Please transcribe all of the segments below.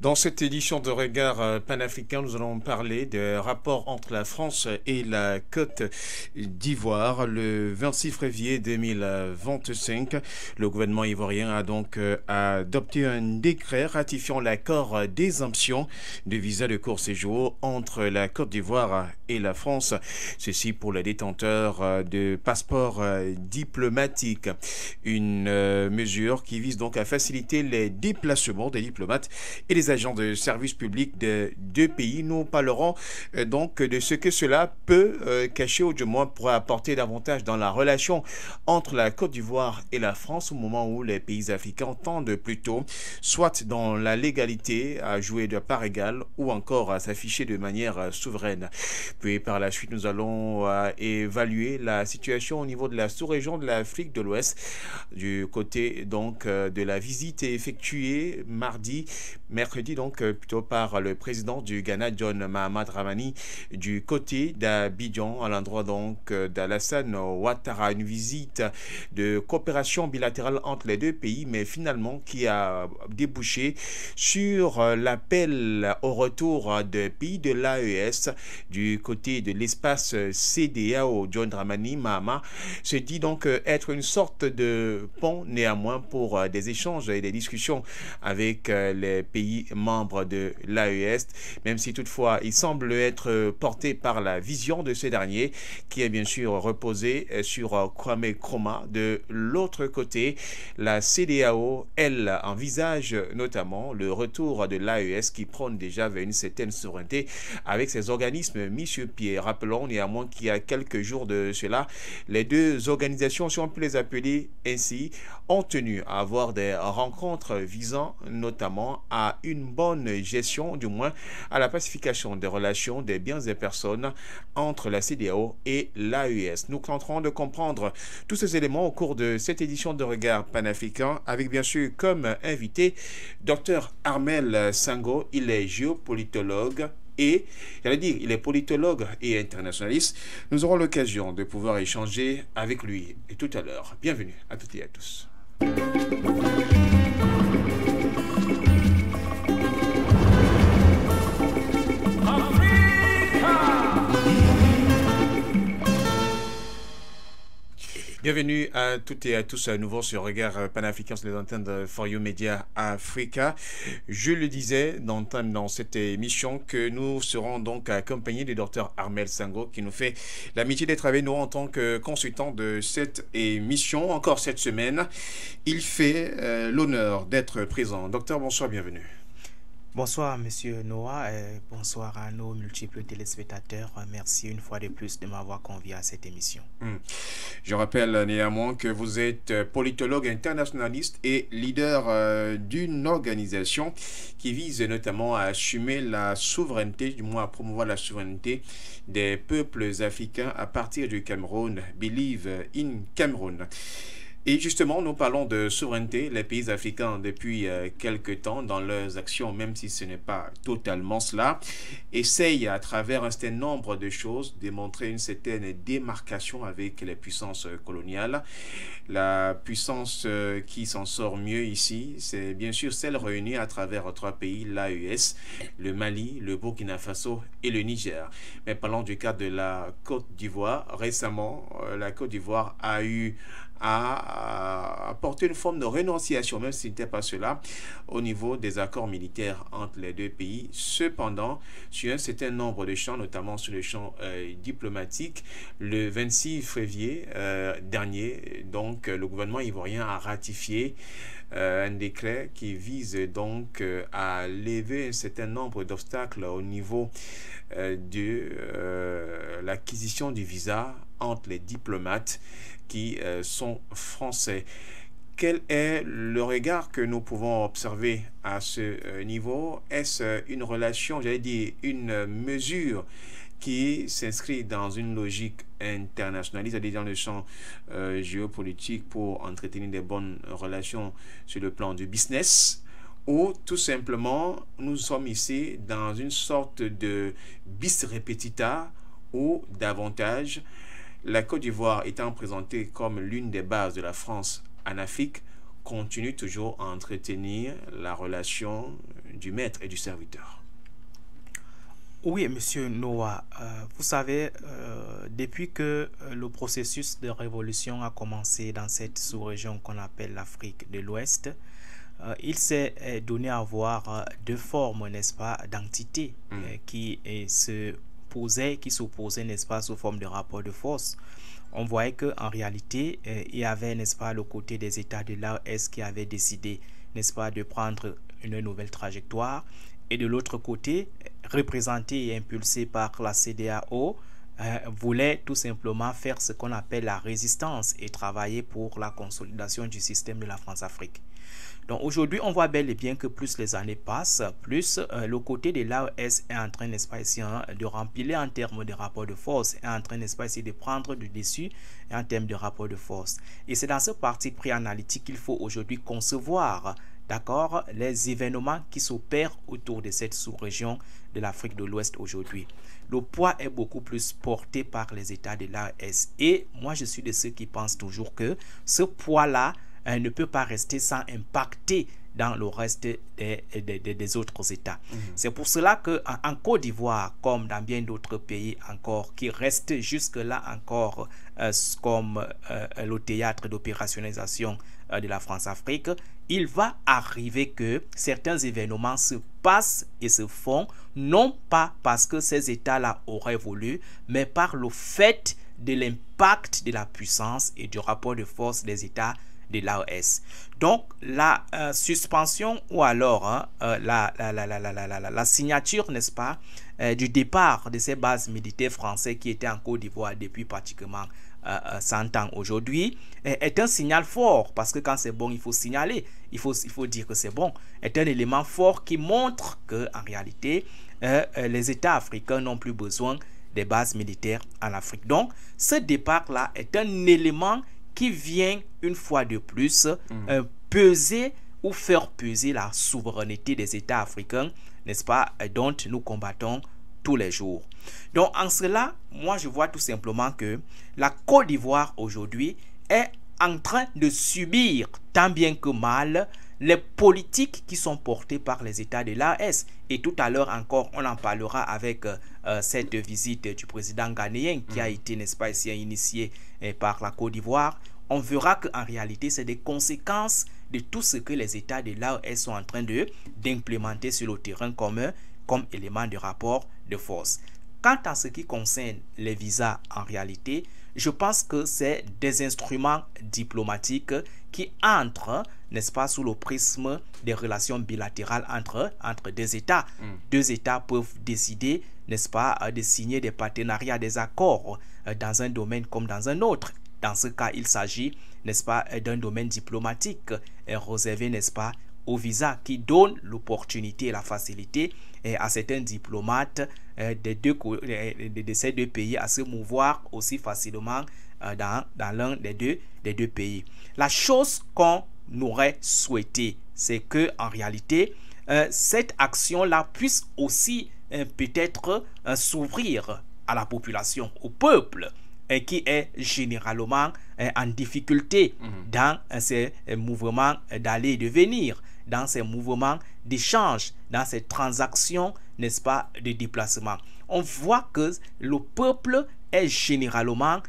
Dans cette édition de Regard panafricain, nous allons parler des rapports entre la France et la Côte d'Ivoire. Le 26 février 2025, le gouvernement ivoirien a donc adopté un décret ratifiant l'accord d'exemption de visa de court séjour entre la Côte d'Ivoire et la France. Ceci pour les détenteurs de passeports diplomatiques. Une mesure qui vise donc à faciliter les déplacements des diplomates et des agents de service public de deux pays. Nous parlerons donc de ce que cela peut cacher, ou du moins pourrait apporter davantage dans la relation entre la Côte d'Ivoire et la France, au moment où les pays africains tendent plutôt, soit dans la légalité, à jouer de part égale, ou encore à s'afficher de manière souveraine. Puis par la suite, nous allons évaluer la situation au niveau de la sous-région de l'Afrique de l'Ouest, du côté donc de la visite effectuée mercredi donc plutôt par le président du Ghana, John Mahama Dramani, du côté d'Abidjan, à l'endroit donc d'Alassane Ouattara, une visite de coopération bilatérale entre les deux pays, mais finalement qui a débouché sur l'appel au retour des pays de l'AES du côté de l'espace CEDEAO. John Dramani Mahama se dit donc être une sorte de pont néanmoins pour des échanges et des discussions avec les pays membres de l'AES, même si toutefois il semble être porté par la vision de ces derniers, qui est bien sûr reposée sur Kwame Nkrumah. De l'autre côté, la CEDEAO, elle, envisage notamment le retour de l'AES qui prône déjà vers une certaine souveraineté avec ses organismes mis sur pied. Rappelons néanmoins qu'il y a quelques jours de cela, les deux organisations, si on peut les appeler ainsi, ont tenu à avoir des rencontres visant notamment à une bonne gestion, du moins à la pacification des relations des biens et personnes entre la CEDEAO et l'AES. Nous tenterons de comprendre tous ces éléments au cours de cette édition de Regard panafricain, avec bien sûr comme invité Dr Armel Sango. Il est géopolitologue et, j'allais dire, il est politologue et internationaliste. Nous aurons l'occasion de pouvoir échanger avec lui et tout à l'heure. Bienvenue à toutes et à tous. Bienvenue à toutes et à tous à nouveau sur Regard panafricain sur les antennes de For You Media Africa. Je le disais dans cette émission que nous serons donc accompagnés du docteur Armel Sango, qui nous fait l'amitié d'être avec nous en tant que consultant de cette émission. Encore cette semaine, il fait l'honneur d'être présent. Docteur, bonsoir, bienvenue. Bonsoir, Monsieur Noah, et bonsoir à nos multiples téléspectateurs. Merci une fois de plus de m'avoir convié à cette émission. Je rappelle néanmoins que vous êtes politologue internationaliste et leader d'une organisation qui vise notamment à assumer la souveraineté, du moins à promouvoir la souveraineté des peuples africains à partir du Cameroun, Believe in Cameroun. Et justement, nous parlons de souveraineté. Les pays africains, depuis quelques temps, dans leurs actions, même si ce n'est pas totalement cela, essayent à travers un certain nombre de choses de montrer une certaine démarcation avec les puissances coloniales. La puissance qui s'en sort mieux ici, c'est bien sûr celle réunie à travers trois pays, l'AES, le Mali, le Burkina Faso et le Niger. Mais parlons du cas de la Côte d'Ivoire. Récemment, la Côte d'Ivoire a eu à apporter une forme de renonciation, même si ce n'était pas cela, au niveau des accords militaires entre les deux pays. Cependant, sur un certain nombre de champs, notamment sur le champ diplomatique, le 26 février dernier, donc le gouvernement ivoirien a ratifié un décret qui vise donc à lever un certain nombre d'obstacles au niveau de l'acquisition du visa entre les diplomates qui sont français. Quel est le regard que nous pouvons observer à ce niveau? Est-ce une relation, j'allais dire, une mesure qui s'inscrit dans une logique internationaliste, c'est-à-dire dans le champ géopolitique pour entretenir des bonnes relations sur le plan du business, ou tout simplement nous sommes ici dans une sorte de bis repetita, ou davantage la Côte d'Ivoire étant présentée comme l'une des bases de la France en Afrique, continue toujours à entretenir la relation du maître et du serviteur. Oui, monsieur Noah, vous savez, depuis que le processus de révolution a commencé dans cette sous-région qu'on appelle l'Afrique de l'Ouest, il s'est donné à voir deux formes, n'est-ce pas, d'entités qui s'opposaient, n'est-ce pas, sous forme de rapport de force. On voyait qu'en réalité, il y avait, n'est-ce pas, le côté des États de l'AES qui avaient décidé, n'est-ce pas, de prendre une nouvelle trajectoire, et de l'autre côté, représenté et impulsé par la CEDEAO, voulait tout simplement faire ce qu'on appelle la résistance et travailler pour la consolidation du système de la France-Afrique. Donc aujourd'hui, on voit bel et bien que plus les années passent, plus le côté de l'AES est en train, n'est-ce pas, ici, de remplir en termes de rapport de force, est en train, n'est-ce pas, ici, de prendre du dessus en termes de rapport de force. Et c'est dans ce parti pris analytique qu'il faut aujourd'hui concevoir, d'accord, les événements qui s'opèrent autour de cette sous-région de l'Afrique de l'Ouest aujourd'hui. Le poids est beaucoup plus porté par les États de l'AES. Et moi, je suis de ceux qui pensent toujours que ce poids-là ne peut pas rester sans impacter dans le reste des autres États. C'est pour cela qu'en Côte d'Ivoire, comme dans bien d'autres pays encore, qui restent jusque-là encore comme le théâtre d'opérationnalisation de la France-Afrique, il va arriver que certains événements se passent et se font, non pas parce que ces États-là auraient voulu, mais par le fait de l'impact de la puissance et du rapport de force des États de l'AES. Donc la suspension ou alors la signature, n'est-ce pas, du départ de ces bases militaires françaises qui étaient en Côte d'Ivoire depuis pratiquement 100 ans aujourd'hui est un signal fort, parce que quand c'est bon, il faut signaler, il faut dire que c'est bon, est un élément fort qui montre que en réalité les États africains n'ont plus besoin des bases militaires en Afrique. Donc ce départ-là est un élément qui vient une fois de plus peser ou faire peser la souveraineté des États africains, n'est-ce pas, dont nous combattons tous les jours. Donc en cela, moi je vois tout simplement que la Côte d'Ivoire aujourd'hui est en train de subir tant bien que mal les politiques qui sont portées par les États de l'AES. Et tout à l'heure encore, on en parlera avec cette visite du président ghanéen qui a été, n'est-ce pas, ici initiée par la Côte d'Ivoire. On verra qu'en réalité, c'est des conséquences de tout ce que les États de l'AES sont en train d'implémenter sur le terrain commun comme élément de rapport de force. Quant à ce qui concerne les visas, en réalité, je pense que c'est des instruments diplomatiques qui entrent, n'est-ce pas, sous le prisme des relations bilatérales entre deux États. Deux États peuvent décider, n'est-ce pas, de signer des partenariats, des accords dans un domaine comme dans un autre. Dans ce cas, il s'agit, n'est-ce pas, d'un domaine diplomatique réservé, n'est-ce pas, au visa, qui donne l'opportunité et la facilité à certains diplomates de ces deux pays à se mouvoir aussi facilement dans l'un des deux pays. La chose qu'on aurait souhaité, c'est que en réalité, cette action-là puisse aussi peut-être s'ouvrir à la population, au peuple, qui est généralement en difficulté dans ces mouvements d'aller et de venir, dans ces mouvements d'échange, dans ces transactions, n'est-ce pas, de déplacement. On voit que le peuple est généralement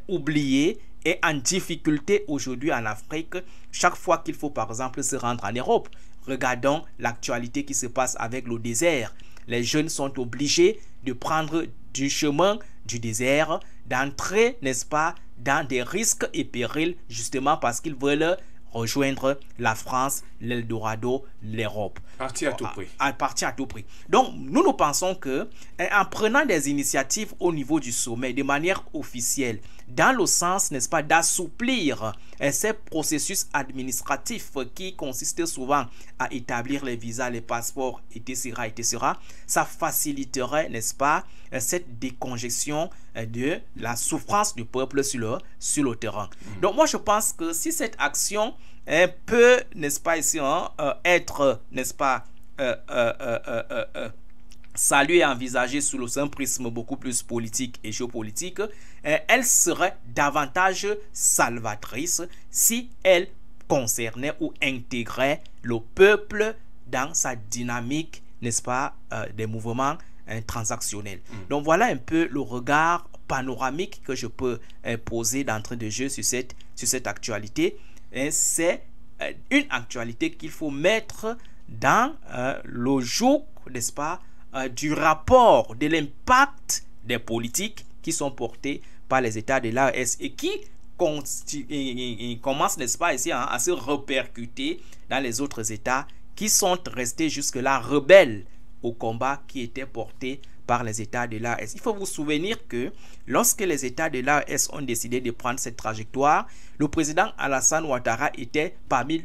oublié et en difficulté aujourd'hui en Afrique chaque fois qu'il faut par exemple se rendre en Europe. Regardons l'actualité qui se passe avec le désert. Les jeunes sont obligés de prendre du chemin du désert, d'entrer, n'est-ce pas, dans des risques et périls justement parce qu'ils veulent rejoindre la France, l'Eldorado, l'Europe. Partir à tout prix. Partir à tout prix. Donc, nous pensons que en prenant des initiatives au niveau du sommet de manière officielle, dans le sens, n'est-ce pas, d'assouplir ces processus administratifs qui consistent souvent à établir les visas, les passeports, etc., etc., ça faciliterait, n'est-ce pas, cette décongestion de la souffrance du peuple sur le terrain. Donc, moi, je pense que si cette action peut, n'est-ce pas, ici, être, n'est-ce pas, saluée et envisagée sous un prisme beaucoup plus politique et géopolitique, elle serait davantage salvatrice si elle concernait ou intégrait le peuple dans sa dynamique, n'est-ce pas, des mouvements transactionnels. Donc voilà un peu le regard panoramique que je peux poser d'entrée de jeu sur cette actualité. C'est une actualité qu'il faut mettre dans le joug, n'est-ce pas, du rapport, de l'impact des politiques qui sont portées par les États de l'AES et qui commencent, n'est-ce pas, ici à se répercuter dans les autres États qui sont restés jusque-là rebelles au combat qui était porté par les États de l'AES. Il faut vous souvenir que lorsque les États de l'AES ont décidé de prendre cette trajectoire, le président Alassane Ouattara était parmi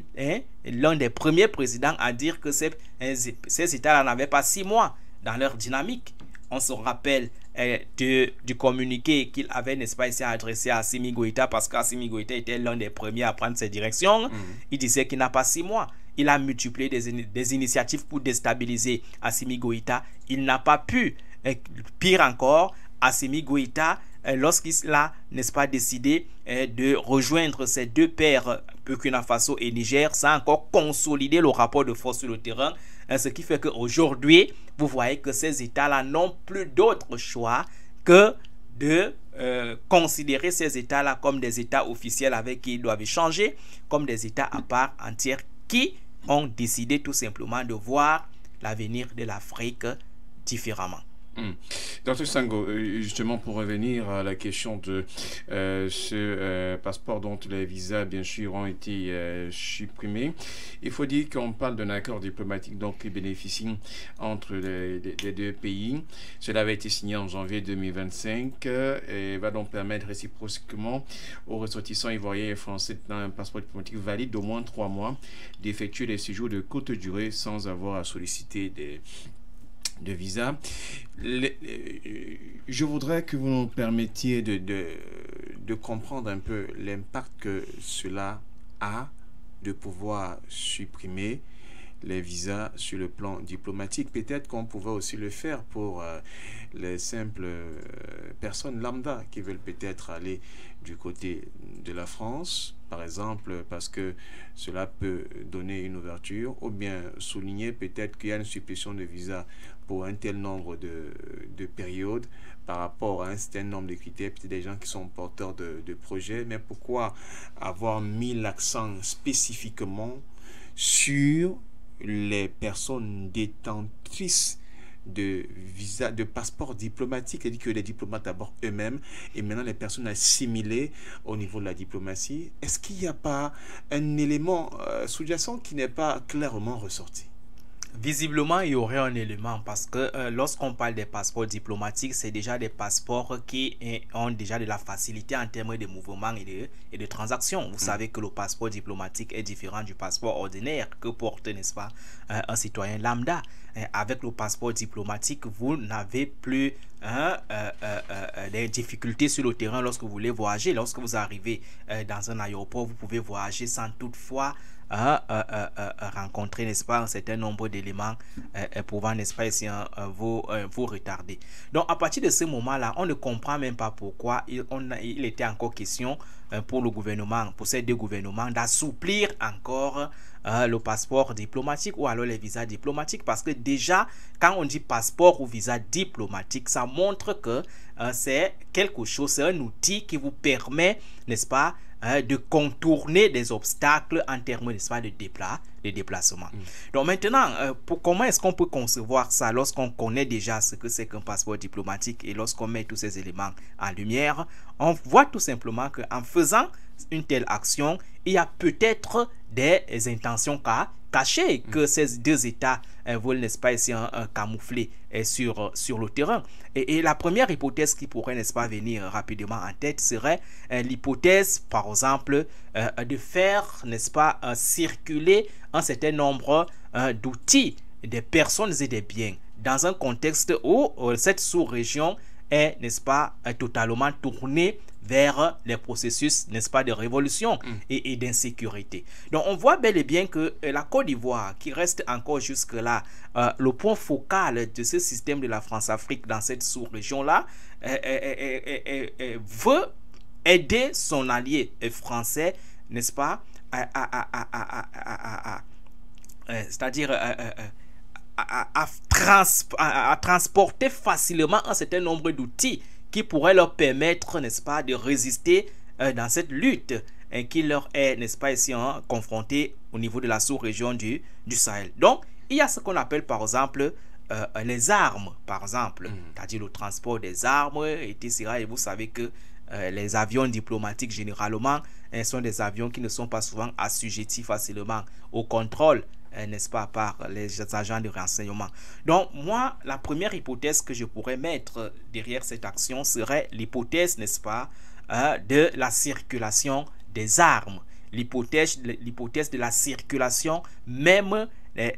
l'un des premiers présidents à dire que ces États n'avaient pas 6 mois dans leur dynamique. On se rappelle du communiqué qu'il avait, n'est-ce pas, ici adressé à Assimi Goïta, parce qu'Assimi Goïta était l'un des premiers à prendre cette direction. Il disait qu'il n'a pas 6 mois. Il a multiplié des initiatives pour déstabiliser Assimi Goïta. Il n'a pas pu. Pire encore, Assimi Goïta, lorsqu'il a, n'est-ce pas, décidé de rejoindre ses 2 pairs, Burkina Faso et Niger, ça a encore consolidé le rapport de force sur le terrain. Ce qui fait qu'aujourd'hui, vous voyez que ces États-là n'ont plus d'autre choix que de considérer ces États-là comme des États officiels avec qui ils doivent échanger, comme des États à part entière qui ont décidé tout simplement de voir l'avenir de l'Afrique différemment. Dr Sango, justement pour revenir à la question de ce passeport dont les visas bien sûr ont été supprimés, il faut dire qu'on parle d'un accord diplomatique donc qui bénéficie entre les 2 pays. Cela avait été signé en janvier 2025 et va donc permettre réciproquement aux ressortissants ivoiriens et français dans un passeport diplomatique valide d'au moins 3 mois d'effectuer des séjours de courte durée sans avoir à solliciter de visa. Je voudrais que vous nous permettiez de comprendre un peu l'impact que cela a de pouvoir supprimer les visas sur le plan diplomatique. Peut-être qu'on pouvait aussi le faire pour les simples personnes lambda qui veulent peut-être aller du côté de la France, par exemple, parce que cela peut donner une ouverture, ou bien souligner peut-être qu'il y a une suppression de visa pour un tel nombre de périodes par rapport à un certain nombre de critères, peut-être des gens qui sont porteurs de projets, mais pourquoi avoir mis l'accent spécifiquement sur les personnes détentrices de visa, de passeport diplomatique, c'est-à-dire que les diplomates d'abord eux-mêmes et maintenant les personnes assimilées au niveau de la diplomatie? Est-ce qu'il n'y a pas un élément sous-jacent qui n'est pas clairement ressorti? Visiblement, il y aurait un élément parce que lorsqu'on parle des passeports diplomatiques, c'est déjà des passeports qui ont déjà de la facilité en termes de mouvement et de transactions. Vous savez que le passeport diplomatique est différent du passeport ordinaire que porte, n'est-ce pas, un citoyen lambda. Avec le passeport diplomatique, vous n'avez plus des difficultés sur le terrain lorsque vous voulez voyager. Lorsque vous arrivez dans un aéroport, vous pouvez voyager sans toutefois rencontrer, n'est-ce pas, un certain nombre d'éléments pouvant, n'est-ce pas, ici, vous retarder. Donc à partir de ce moment-là, on ne comprend même pas pourquoi il était encore question pour le gouvernement, pour ces 2 gouvernements, d'assouplir encore le passeport diplomatique ou alors les visas diplomatiques, parce que déjà quand on dit passeport ou visa diplomatique, ça montre que c'est quelque chose, c'est un outil qui vous permet, n'est-ce pas, de contourner des obstacles en termes, n'est-ce pas, de déplacement. Donc maintenant, comment est-ce qu'on peut concevoir ça lorsqu'on connaît déjà ce que c'est qu'un passeport diplomatique et lorsqu'on met tous ces éléments en lumière? On voit tout simplement qu'en faisant une telle action, il y a peut-être des intentions cachées que ces 2 États veulent, n'est-ce pas, ici camoufler sur le terrain. Et la première hypothèse qui pourrait, n'est-ce pas, venir rapidement en tête serait l'hypothèse, par exemple, de faire, n'est-ce pas, circuler un certain nombre d'outils, des personnes et des biens dans un contexte où cette sous-région est, n'est-ce pas, totalement tournée vers les processus, n'est-ce pas, de révolution et d'insécurité. Donc on voit bel et bien que la Côte d'Ivoire, qui reste encore jusque-là le point focal de ce système de la France-Afrique dans cette sous-région-là, veut aider son allié français, n'est-ce pas, c'est-à-dire à transporter facilement un certain nombre d'outils qui pourraient leur permettre, n'est-ce pas, de résister dans cette lutte qui leur est, n'est-ce pas, ici confrontée au niveau de la sous-région du Sahel. Donc, il y a ce qu'on appelle par exemple les armes, par exemple, c'est-à-dire le transport des armes, etc. Et vous savez que les avions diplomatiques, généralement, sont des avions qui ne sont pas souvent assujettis facilement au contrôle, n'est-ce pas, par les agents de renseignement. Donc, moi, la première hypothèse que je pourrais mettre derrière cette action serait l'hypothèse, n'est-ce pas, de la circulation des armes. L'hypothèse de la circulation même des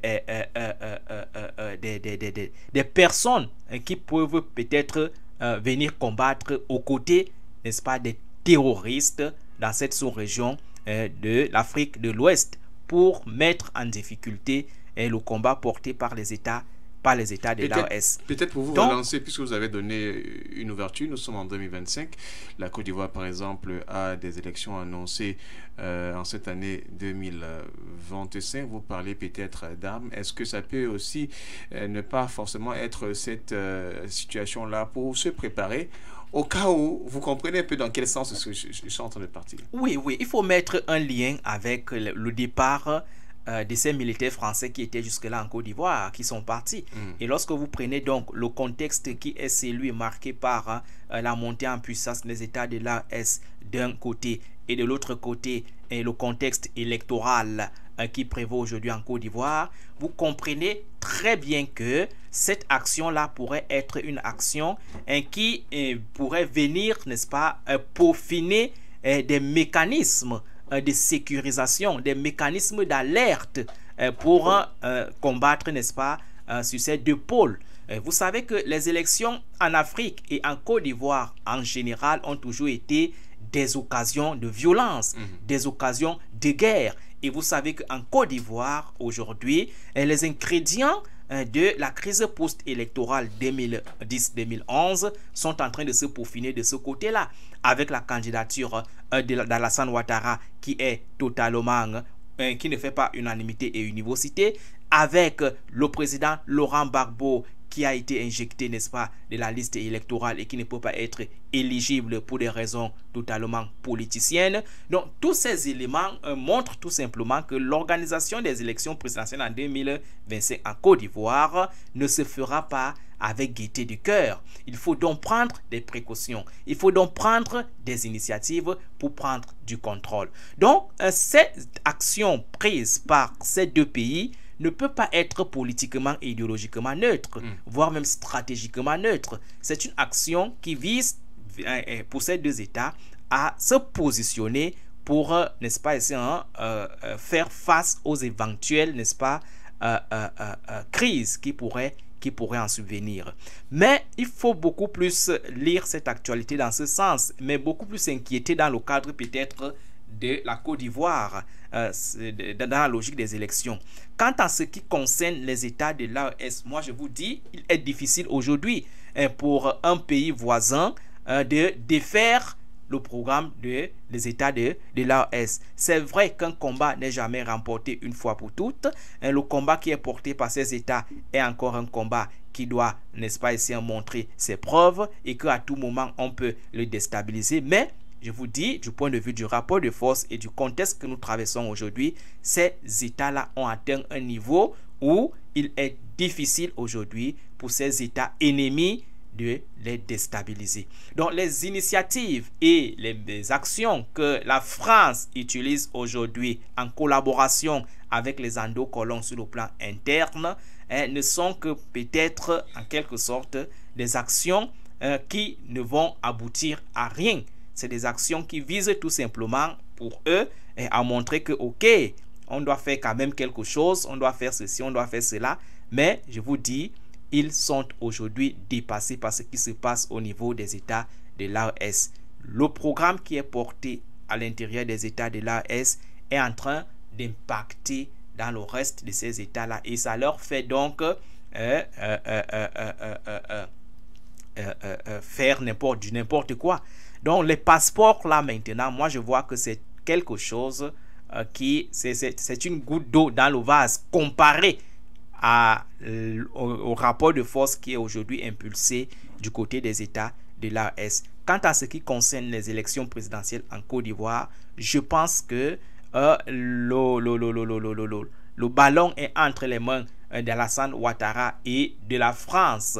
personnes qui peuvent peut-être venir combattre aux côtés, n'est-ce pas, des terroristes dans cette sous-région de l'Afrique de l'Ouest pour mettre en difficulté le combat porté par les États de l'AES. Peut-être pour vous relancer, puisque vous avez donné une ouverture, nous sommes en 2025. La Côte d'Ivoire, par exemple, a des élections annoncées en cette année 2025. Vous parlez peut-être d'armes. Est-ce que ça peut aussi ne pas forcément être cette situation-là pour se préparer au cas où, vous comprenez un peu dans quel sens je suis en train de partir? Oui, il faut mettre un lien avec le départ de ces militaires français qui étaient jusque-là en Côte d'Ivoire, qui sont partis. Et lorsque vous prenez donc le contexte qui est celui marqué par la montée en puissance des États de l'AES d'un côté et de l'autre côté, et le contexte électoral qui prévaut aujourd'hui en Côte d'Ivoire, vous comprenez très bien que cette action-là pourrait être une action qui pourrait venir, n'est-ce pas, peaufiner des mécanismes de sécurisation, des mécanismes d'alerte pour combattre, n'est-ce pas, sur ces deux pôles. Vous savez que les élections en Afrique et en Côte d'Ivoire en général ont toujours été des occasions de violence, des occasions de guerre. Et vous savez qu'en Côte d'Ivoire, aujourd'hui, les ingrédients de la crise post-électorale 2010-2011 sont en train de se peaufiner de ce côté-là, avec la candidature d'Alassane Ouattara qui est totalement, qui ne fait pas unanimité et univocité, avec le président Laurent Gbagbo qui a été injecté, n'est-ce pas, de la liste électorale et qui ne peut pas être éligible pour des raisons totalement politiciennes. Donc, tous ces éléments montrent tout simplement que l'organisation des élections présidentielles en 2025 en Côte d'Ivoire ne se fera pas avec gaieté du cœur. Il faut donc prendre des précautions. Il faut donc prendre des initiatives pour prendre du contrôle. Donc, cette action prise par ces deux pays ne peut pas être politiquement et idéologiquement neutre, voire même stratégiquement neutre. C'est une action qui vise, pour ces deux États, à se positionner pour, n'est-ce pas, faire face aux éventuelles, n'est-ce pas, crises qui pourraient en subvenir. Mais il faut beaucoup plus lire cette actualité dans ce sens, mais beaucoup plus s'inquiéter dans le cadre peut-être de la Côte d'Ivoire, dans la logique des élections. Quant à ce qui concerne les États de l'AES, moi je vous dis, il est difficile aujourd'hui pour un pays voisin de défaire le programme des États de l'AES. C'est vrai qu'un combat n'est jamais remporté une fois pour toutes. Le combat qui est porté par ces États est encore un combat qui doit, n'est-ce pas, essayer de montrer ses preuves et qu'à tout moment on peut le déstabiliser. Mais je vous dis, du point de vue du rapport de force et du contexte que nous traversons aujourd'hui, ces États-là ont atteint un niveau où il est difficile aujourd'hui pour ces États ennemis de les déstabiliser. Donc les initiatives et les actions que la France utilise aujourd'hui en collaboration avec les endocolons sur le plan interne ne sont que peut-être en quelque sorte des actions qui ne vont aboutir à rien. C'est des actions qui visent tout simplement pour eux à montrer que ok, on doit faire quand même quelque chose, on doit faire ceci, on doit faire cela. Mais je vous dis, ils sont aujourd'hui dépassés par ce qui se passe au niveau des États de l'AES. Le programme qui est porté à l'intérieur des États de l'AES est en train d'impacter dans le reste de ces États-là. Et ça leur fait donc faire n'importe quoi. Donc les passeports là maintenant, moi je vois que c'est quelque chose c'est une goutte d'eau dans le vase comparé au rapport de force qui est aujourd'hui impulsé du côté des États de l'AES. Quant à ce qui concerne les élections présidentielles en Côte d'Ivoire, je pense que le ballon est entre les mains d'Alassane Ouattara et de la France,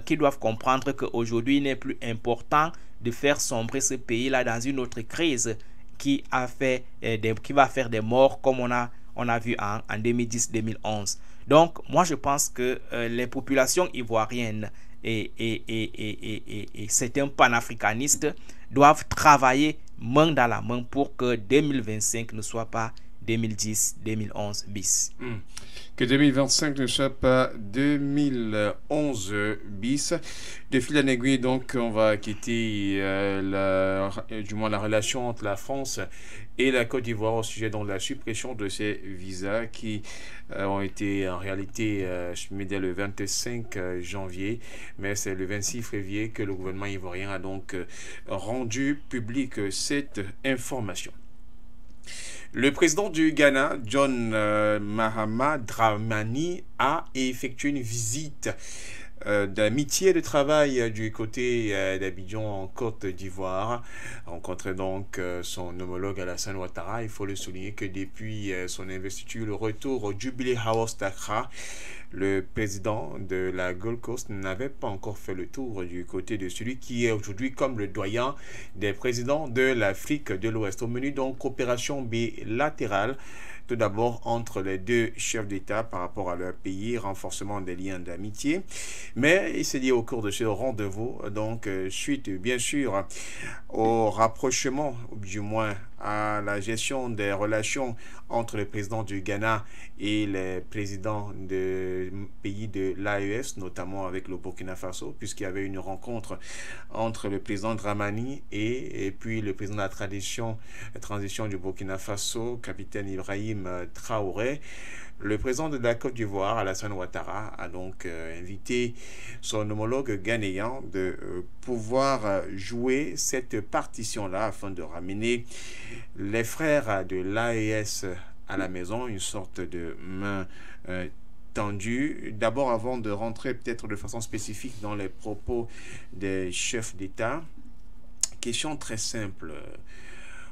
qui doivent comprendre qu'aujourd'hui il n'est plus important de faire sombrer ce pays-là dans une autre crise qui va faire des morts comme on a vu en 2010-2011. Donc moi je pense que les populations ivoiriennes et certains panafricanistes doivent travailler main dans la main pour que 2025 ne soit pas 2010-2011 bis. Que 2025 ne soit pas 2011 bis. De fil en aiguille, donc, on va quitter la relation entre la France et la Côte d'Ivoire au sujet de la suppression de ces visas qui ont été en réalité dès le 25 janvier, mais c'est le 26 février que le gouvernement ivoirien a donc rendu publique cette information. Le président du Ghana, John Mahama Dramani, a effectué une visite d'amitié et de travail du côté d'Abidjan en Côte d'Ivoire. Rencontré donc son homologue Alassane Ouattara. Il faut le souligner que depuis son investiture, le retour au Jubilee House d'Accra, le président de la Gold Coast n'avait pas encore fait le tour du côté de celui qui est aujourd'hui comme le doyen des présidents de l'Afrique de l'Ouest. Au menu donc coopération bilatérale, tout d'abord entre les deux chefs d'État par rapport à leur pays, renforcement des liens d'amitié. Mais il s'est dit au cours de ce rendez-vous, donc suite bien sûr au rapprochement, ou du moins à la gestion des relations entre le président du Ghana et les présidents de pays de l'AES, notamment avec le Burkina Faso, puisqu'il y avait une rencontre entre le président Dramani et puis le président de la transition du Burkina Faso, capitaine Ibrahim Traoré. Le président de la Côte d'Ivoire, Alassane Ouattara, a donc invité son homologue ghanéen de pouvoir jouer cette partition-là afin de ramener les frères de l'AES à la maison, une sorte de main tendue. D'abord, avant de rentrer peut-être de façon spécifique dans les propos des chefs d'État, question très simple.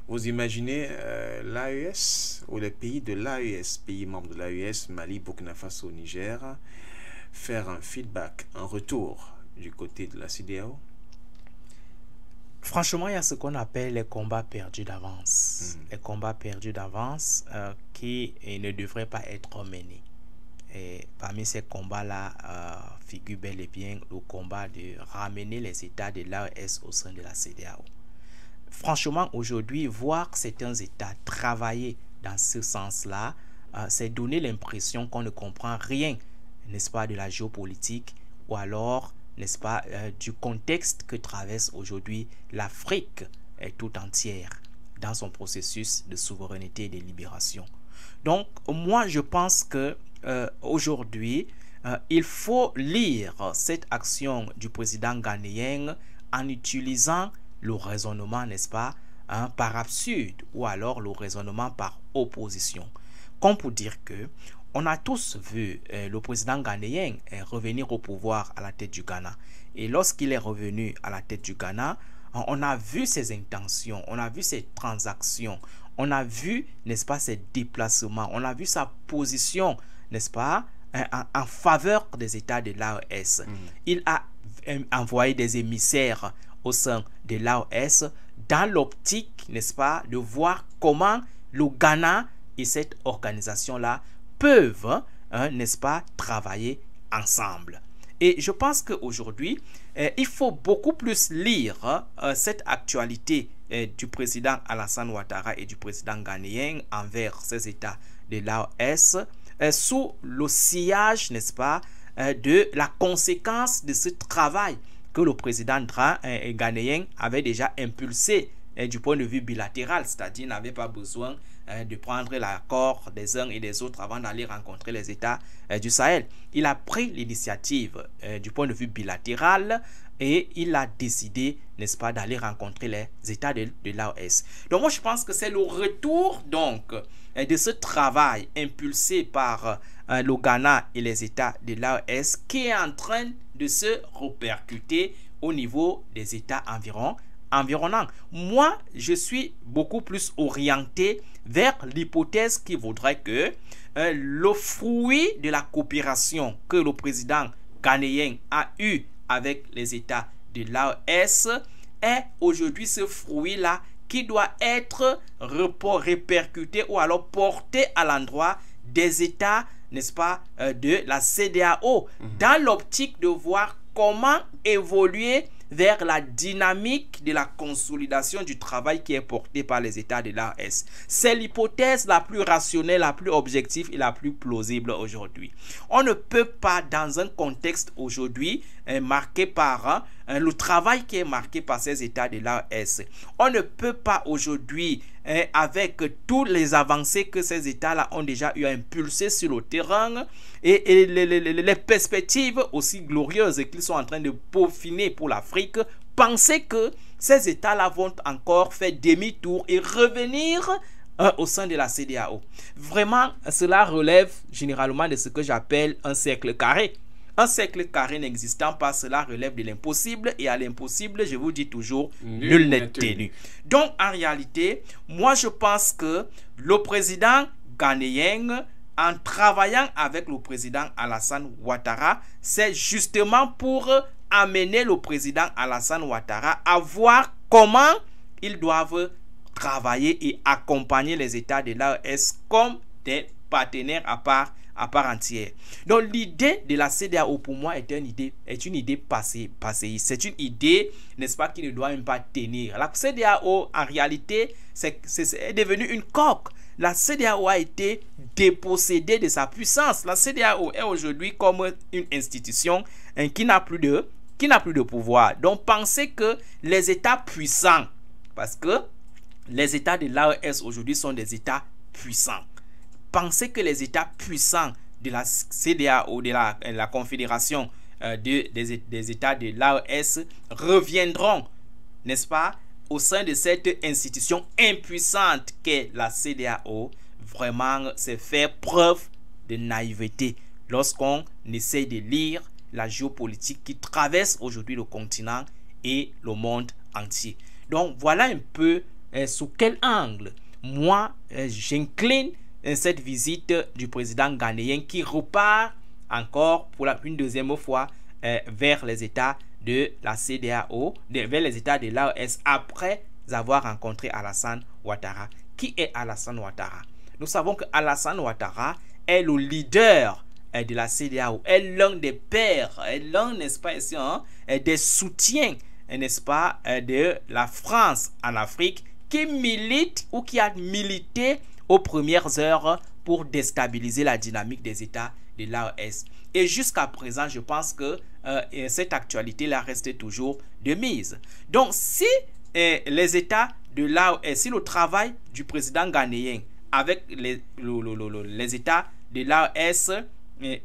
Vous imaginez l'AES ou les pays de l'AES, pays membres de l'AES, Mali, Burkina Faso, Niger, faire un feedback, un retour du côté de la CEDEAO? Franchement, il y a ce qu'on appelle les combats perdus d'avance. Les combats perdus d'avance qui ne devraient pas être menés. Et parmi ces combats-là figure bel et bien le combat de ramener les États de l'AES au sein de la CEDEAO. Franchement, aujourd'hui, voir certains États travailler dans ce sens-là, c'est donner l'impression qu'on ne comprend rien, n'est-ce pas, de la géopolitique ou alors, n'est-ce pas, du contexte que traverse aujourd'hui l'Afrique tout entière dans son processus de souveraineté et de libération. Donc, moi, je pense que aujourd'hui, il faut lire cette action du président ghanéen en utilisant le raisonnement, n'est-ce pas, par absurde ou alors le raisonnement par opposition. Comme pour dire que on a tous vu le président ghanéen revenir au pouvoir à la tête du Ghana. Et lorsqu'il est revenu à la tête du Ghana, on a vu ses intentions, on a vu ses transactions, on a vu, n'est-ce pas, ses déplacements, on a vu sa position, n'est-ce pas, en faveur des États de l'AES. Il a envoyé des émissaires au sein de l'AES dans l'optique, n'est-ce pas, de voir comment le Ghana et cette organisation-là peuvent, n'est-ce pas, travailler ensemble. Et je pense qu'aujourd'hui, il faut beaucoup plus lire cette actualité du président Alassane Ouattara et du président ghanéen envers ces États de l'AES sous le sillage, n'est-ce pas, de la conséquence de ce travail que le président ghanéen avait déjà impulsé du point de vue bilatéral, c'est-à-dire n'avait pas besoin de prendre l'accord des uns et des autres avant d'aller rencontrer les États du Sahel. Il a pris l'initiative du point de vue bilatéral et il a décidé, n'est-ce pas, d'aller rencontrer les États de l'AES. Donc moi je pense que c'est le retour donc de ce travail impulsé par le Ghana et les États de l'AES qui est en train de se répercuter au niveau des États environnants. Moi, je suis beaucoup plus orienté vers l'hypothèse qui voudrait que le fruit de la coopération que le président ghanéen a eu avec les États de l'AES est aujourd'hui ce fruit-là qui doit être répercuté ou alors porté à l'endroit des États, n'est-ce pas, de la CEDEAO, dans l'optique de voir comment évoluer vers la dynamique de la consolidation du travail qui est porté par les États de l'AES. C'est l'hypothèse la plus rationnelle, la plus objective et la plus plausible aujourd'hui. On ne peut pas, dans un contexte aujourd'hui marqué par le travail qui est marqué par ces États de l'AES, on ne peut pas aujourd'hui, avec toutes les avancées que ces États-là ont déjà eu à impulser sur le terrain et les perspectives aussi glorieuses qu'ils sont en train de peaufiner pour l'Afrique, penser que ces États-là vont encore faire demi-tour et revenir au sein de la CEDEAO. Vraiment, cela relève généralement de ce que j'appelle un cercle carré. Un cercle carré n'existant pas, cela relève de l'impossible, et à l'impossible, je vous dis toujours, nul n'est tenu. Donc, en réalité, moi, je pense que le président ghanéen, en travaillant avec le président Alassane Ouattara, c'est justement pour amener le président Alassane Ouattara à voir comment ils doivent travailler et accompagner les États de l'AES comme des partenaires à part entière. Donc l'idée de la CEDEAO pour moi est une idée passéiste. C'est une idée, n'est-ce pas, qui ne doit même pas tenir. La CEDEAO en réalité c'est devenu une coque. La CEDEAO a été dépossédée de sa puissance. La CEDEAO est aujourd'hui comme une institution qui n'a plus de pouvoir. Donc pensez que les États puissants, parce que les États de l'AES aujourd'hui sont des États puissants. Pensez que les États puissants de la CEDEAO, de la Confédération des États de l'AES reviendront, n'est-ce pas, au sein de cette institution impuissante qu'est la CEDEAO. Vraiment, c'est faire preuve de naïveté lorsqu'on essaie de lire la géopolitique qui traverse aujourd'hui le continent et le monde entier. Donc, voilà un peu sous quel angle moi j'incline cette visite du président ghanéen qui repart encore pour une deuxième fois vers les États de la CEDEAO, vers les États de l'AES après avoir rencontré Alassane Ouattara. Qui est Alassane Ouattara? Nous savons que Alassane Ouattara est le leader de la CEDEAO, est l'un des pères, est l'un, n'est-ce pas, des soutiens, n'est-ce pas, de la France en Afrique, qui milite ou qui a milité aux premières heures pour déstabiliser la dynamique des États de l'AES. Et jusqu'à présent, je pense que cette actualité-là reste toujours de mise. Donc, si les États de l'AES, si le travail du président ghanéen avec les États de l'AES,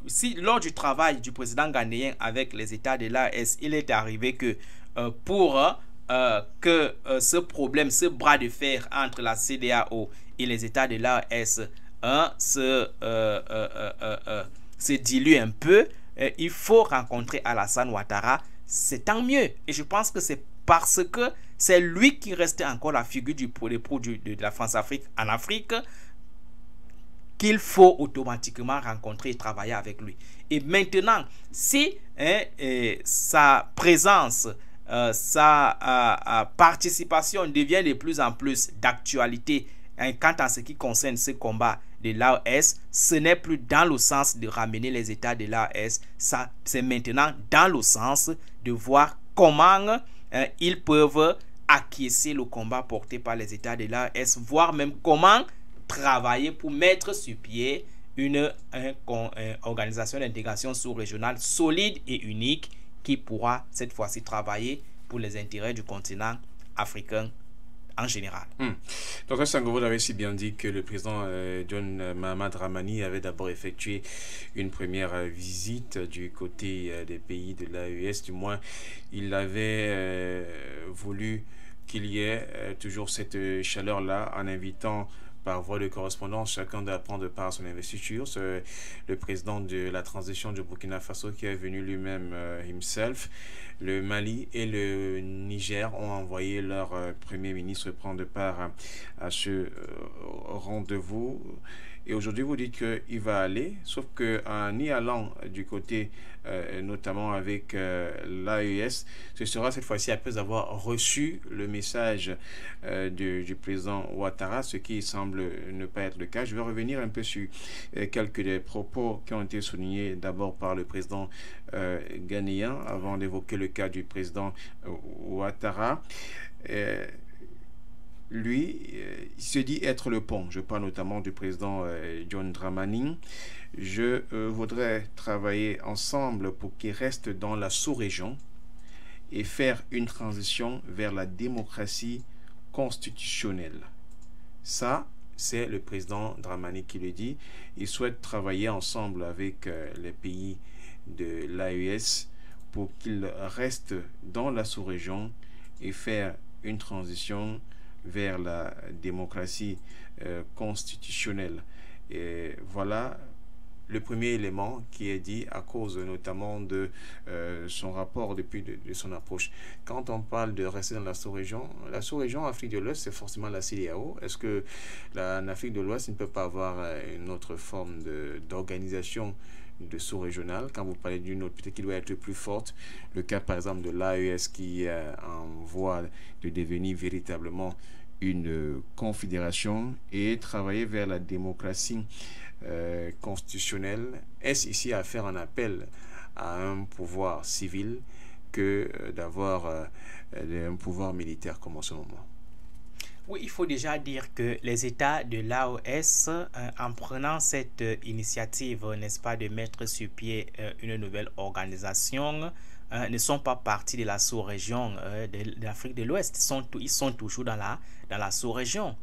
si lors du travail du président ghanéen avec les États de l'AES, il est arrivé que pour que ce problème, ce bras de fer entre la CEDEAO et les États de l'AES se dilue un peu, il faut rencontrer Alassane Ouattara. C'est tant mieux. Et je pense que c'est parce que c'est lui qui restait encore la figure de la France-Afrique en Afrique qu'il faut automatiquement rencontrer et travailler avec lui. Et maintenant, si sa présence, sa participation devient de plus en plus d'actualité quant à ce qui concerne ce combat de l'AES, ce n'est plus dans le sens de ramener les États de l'AES, c'est maintenant dans le sens de voir comment ils peuvent acquiescer le combat porté par les États de l'AES, voire même comment travailler pour mettre sur pied une organisation d'intégration sous-régionale solide et unique qui pourra cette fois-ci travailler pour les intérêts du continent africain en général. Donc, Sango, vous avez si bien dit que le président John Mahamad Dramani avait d'abord effectué une première visite du côté des pays de l'AES. Du moins, il avait voulu qu'il y ait toujours cette chaleur-là en invitant par voie de correspondance, chacun doit prendre part à son investiture. C'est le président de la transition du Burkina Faso qui est venu lui-même himself. Le Mali et le Niger ont envoyé leur premier ministre prendre part à ce rendez-vous. Et aujourd'hui, vous dites qu'il va aller, sauf qu'en y allant du côté, notamment avec l'AES, ce sera cette fois-ci après avoir reçu le message du président Ouattara, ce qui semble ne pas être le cas. Je vais revenir un peu sur quelques des propos qui ont été soulignés d'abord par le président ghanéen, avant d'évoquer le cas du président Ouattara. Lui, il se dit être le pont. Je parle notamment du président John Dramani. Je voudrais travailler ensemble pour qu'il reste dans la sous-région et faire une transition vers la démocratie constitutionnelle. Ça, c'est le président Dramani qui le dit. Il souhaite travailler ensemble avec les pays de l'AES pour qu'il reste dans la sous-région et faire une transition vers la démocratie constitutionnelle. Et voilà le premier élément qui est dit à cause notamment de son rapport depuis de son approche. Quand on parle de rester dans la sous-région Afrique de l'Ouest, c'est forcément la CEDEAO. Est-ce que l'Afrique de l'Ouest ne peut pas avoir une autre forme d'organisation de sous-régional? Quand vous parlez d'une autre, peut-être qu'il doit être plus forte. Le cas, par exemple, de l'AES qui est en voie de devenir véritablement une confédération et travailler vers la démocratie constitutionnelle. Est-ce ici à faire un appel à un pouvoir civil que d'avoir un pouvoir militaire comme en ce moment? Oui, il faut déjà dire que les États de l'AES, en prenant cette initiative, n'est-ce pas, de mettre sur pied une nouvelle organisation, ne sont pas partis de la sous-région de l'Afrique de l'Ouest. Ils sont toujours dans la sous-région.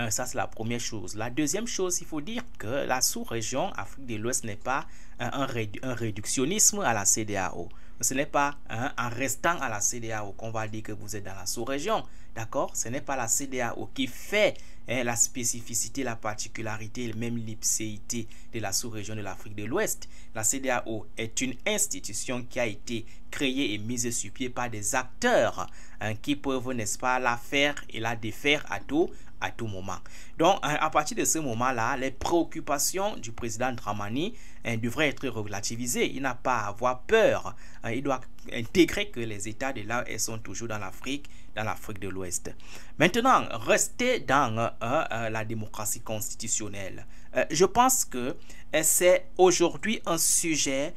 Ça, c'est la première chose. La deuxième chose, il faut dire que la sous-région Afrique de l'Ouest n'est pas un réductionnisme à la CEDEAO. Ce n'est pas en restant à la CEDEAO qu'on va dire que vous êtes dans la sous-région. D'accord? Ce n'est pas la CEDEAO qui fait la spécificité, la particularité et même l'ipséité de la sous-région de l'Afrique de l'Ouest. La CEDEAO est une institution qui a été créée et mise sur pied par des acteurs qui peuvent, n'est-ce pas, la faire et la défaire à tout moment. Donc, à partir de ce moment-là, les préoccupations du président Dramani devraient être relativisées. Il n'a pas à avoir peur. Il doit intégrer que les États de l'AES sont toujours dans l'Afrique de l'Ouest. Maintenant, rester dans la démocratie constitutionnelle. Je pense que c'est aujourd'hui un sujet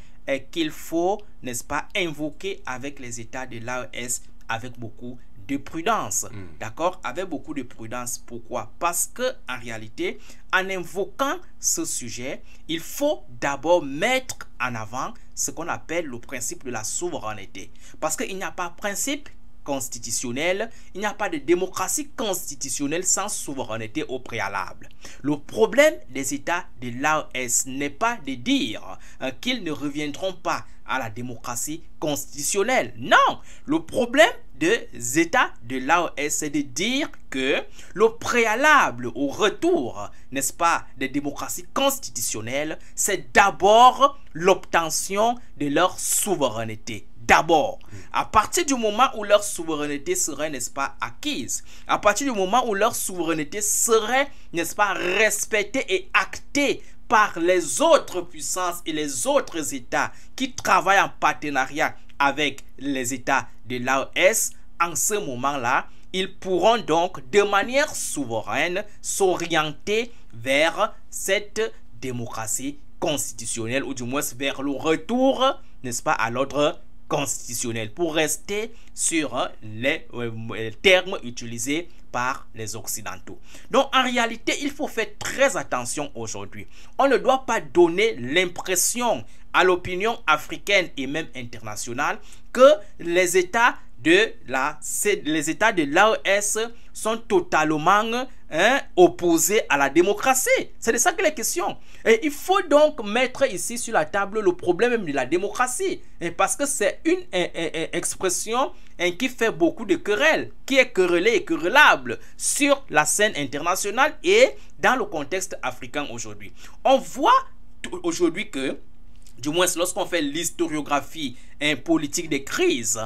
qu'il faut, n'est-ce pas, invoquer avec les États de l'AES avec beaucoup de prudence. D'accord? Avec beaucoup de prudence. Pourquoi? Parce que en réalité, en invoquant ce sujet, il faut d'abord mettre en avant ce qu'on appelle le principe de la souveraineté. Parce qu'il n'y a pas de principe constitutionnel, il n'y a pas de démocratie constitutionnelle sans souveraineté au préalable. Le problème des États de l'AES n'est pas de dire qu'ils ne reviendront pas à la démocratie constitutionnelle. Non, le problème des États de l'AES, c'est de dire que le préalable au retour, n'est-ce pas, des démocraties constitutionnelles, c'est d'abord l'obtention de leur souveraineté. D'abord, à partir du moment où leur souveraineté serait, n'est-ce pas, acquise, à partir du moment où leur souveraineté serait, n'est-ce pas, respectée et actée par les autres puissances et les autres États qui travaillent en partenariat avec les États de l'AES, en ce moment-là, ils pourront donc de manière souveraine s'orienter vers cette démocratie constitutionnelle, ou du moins vers le retour, n'est-ce pas, à l'ordre constitutionnel, pour rester sur les termes utilisés par les Occidentaux. Donc, en réalité, il faut faire très attention aujourd'hui. On ne doit pas donner l'impression à l'opinion africaine et même internationale que les États les États de l'AES sont totalement opposés à la démocratie. C'est de ça que les questions. Et il faut donc mettre ici sur la table le problème même de la démocratie. Parce que c'est une expression qui fait beaucoup de querelles, qui est querellée et querellable sur la scène internationale et dans le contexte africain aujourd'hui. On voit aujourd'hui que, du moins lorsqu'on fait l'historiographie politique des crises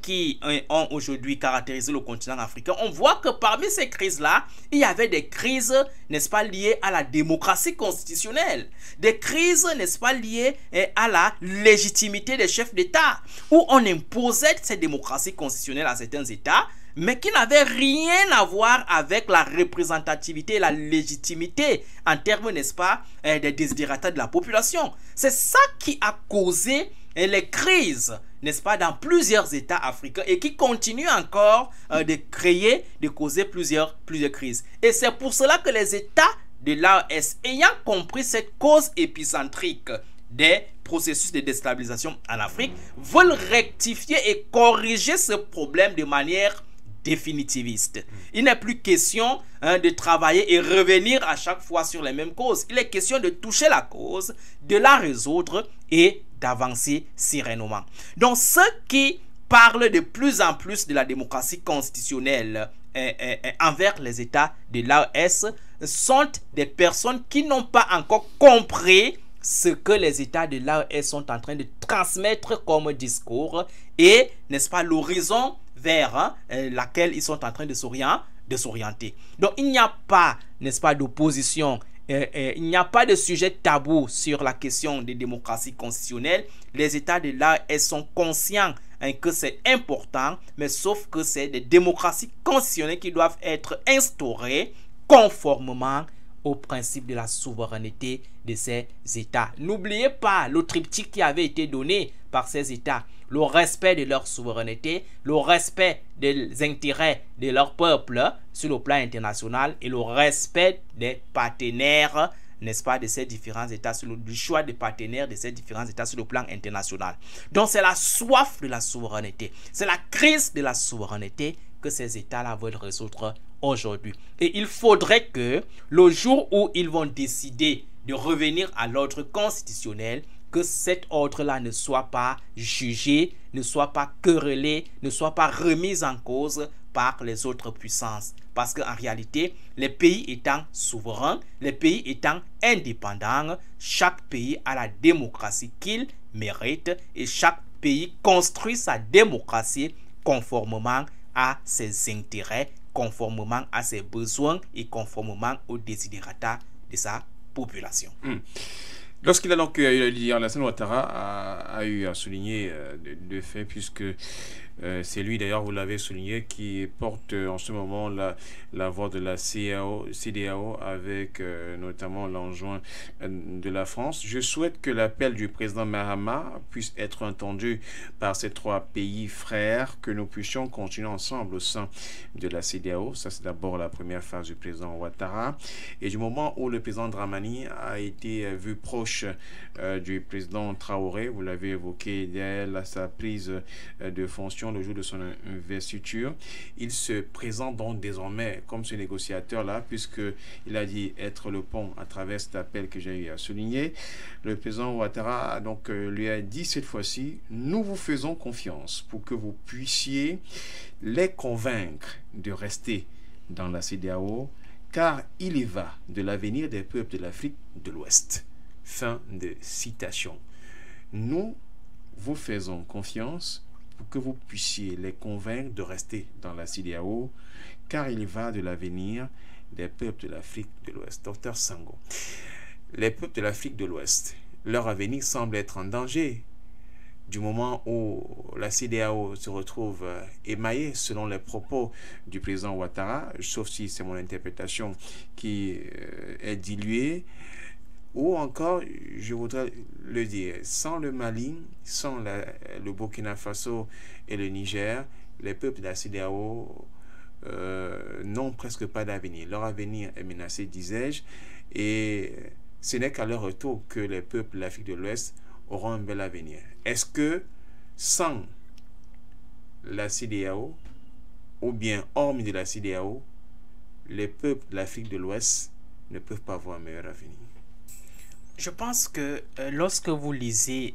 qui ont aujourd'hui caractérisé le continent africain, on voit que parmi ces crises-là, il y avait des crises, n'est-ce pas, liées à la démocratie constitutionnelle, des crises, n'est-ce pas, liées à la légitimité des chefs d'État, où on imposait cette démocratie constitutionnelle à certains États, mais qui n'avait rien à voir avec la représentativité et la légitimité en termes, n'est-ce pas, des desiderata de la population. C'est ça qui a causé les crises, n'est-ce pas, dans plusieurs États africains et qui continue encore de causer plusieurs crises. Et c'est pour cela que les États de l'AES, ayant compris cette cause épicentrique des processus de déstabilisation en Afrique, veulent rectifier et corriger ce problème de manière définitiviste. Il n'est plus question de travailler et revenir à chaque fois sur les mêmes causes. Il est question de toucher la cause, de la résoudre et d'avancer sereinement. Donc ceux qui parlent de plus en plus de la démocratie constitutionnelle envers les États de l'AES sont des personnes qui n'ont pas encore compris ce que les États de l'AES sont en train de transmettre comme discours et, n'est-ce pas, l'horizon vers laquelle ils sont en train de s'orienter. Donc il n'y a pas, n'est-ce pas, d'opposition, il n'y a pas de sujet tabou sur la question des démocraties constitutionnelles. Les États de l'AES sont conscients que c'est important, mais sauf que c'est des démocraties constitutionnelles qui doivent être instaurées conformément au principe de la souveraineté de ces États. N'oubliez pas le triptyque qui avait été donné par ces États: le respect de leur souveraineté, le respect des intérêts de leur peuple sur le plan international et le respect des partenaires, n'est-ce pas, de ces différents États, du choix des partenaires de ces différents États sur le plan international. Donc c'est la soif de la souveraineté, c'est la crise de la souveraineté que ces États-là veulent résoudre aujourd'hui. Et il faudrait que le jour où ils vont décider de revenir à l'ordre constitutionnel, que cet ordre-là ne soit pas jugé, ne soit pas querellé, ne soit pas remis en cause par les autres puissances. Parce qu'en réalité, les pays étant souverains, les pays étant indépendants, chaque pays a la démocratie qu'il mérite et chaque pays construit sa démocratie conformément à ses intérêts, conformément à ses besoins et conformément aux desiderata de sa population. Lorsqu'il a donc eu dire, Alassane Ouattara a eu à souligner deux faits, puisque c'est lui d'ailleurs, vous l'avez souligné, qui porte en ce moment la voix de la CEDEAO avec notamment l'enjoint de la France. Je souhaite que l'appel du président Mahama puisse être entendu par ces trois pays frères, que nous puissions continuer ensemble au sein de la CEDEAO. Ça, c'est d'abord la première phase du président Ouattara. Et du moment où le président Dramani a été vu proche du président Traoré, vous l'avez évoqué dès sa prise de fonction le jour de son investiture, il se présente donc désormais comme ce négociateur-là, puisqu'il a dit être le pont à travers cet appel que j'ai eu à souligner. Le président Ouattara donc, lui a dit cette fois-ci: nous vous faisons confiance pour que vous puissiez les convaincre de rester dans la CEDEAO, car il y va de l'avenir des peuples de l'Afrique de l'Ouest. Fin de citation. Nous vous faisons confiance pour que vous puissiez les convaincre de rester dans la CEDEAO, car il va de l'avenir des peuples de l'Afrique de l'Ouest. Docteur Sango, les peuples de l'Afrique de l'Ouest, leur avenir semble être en danger du moment où la CEDEAO se retrouve émaillée, selon les propos du président Ouattara, sauf si c'est mon interprétation qui est diluée. Ou encore, je voudrais le dire, sans le Mali, sans le Burkina Faso et le Niger, les peuples de la CEDEAO n'ont presque pas d'avenir. Leur avenir est menacé, disais-je, et ce n'est qu'à leur retour que les peuples de l'Afrique de l'Ouest auront un bel avenir. Est-ce que, sans la CEDEAO, ou bien hormis de la CEDEAO, les peuples de l'Afrique de l'Ouest ne peuvent pas avoir un meilleur avenir? Je pense que lorsque vous lisez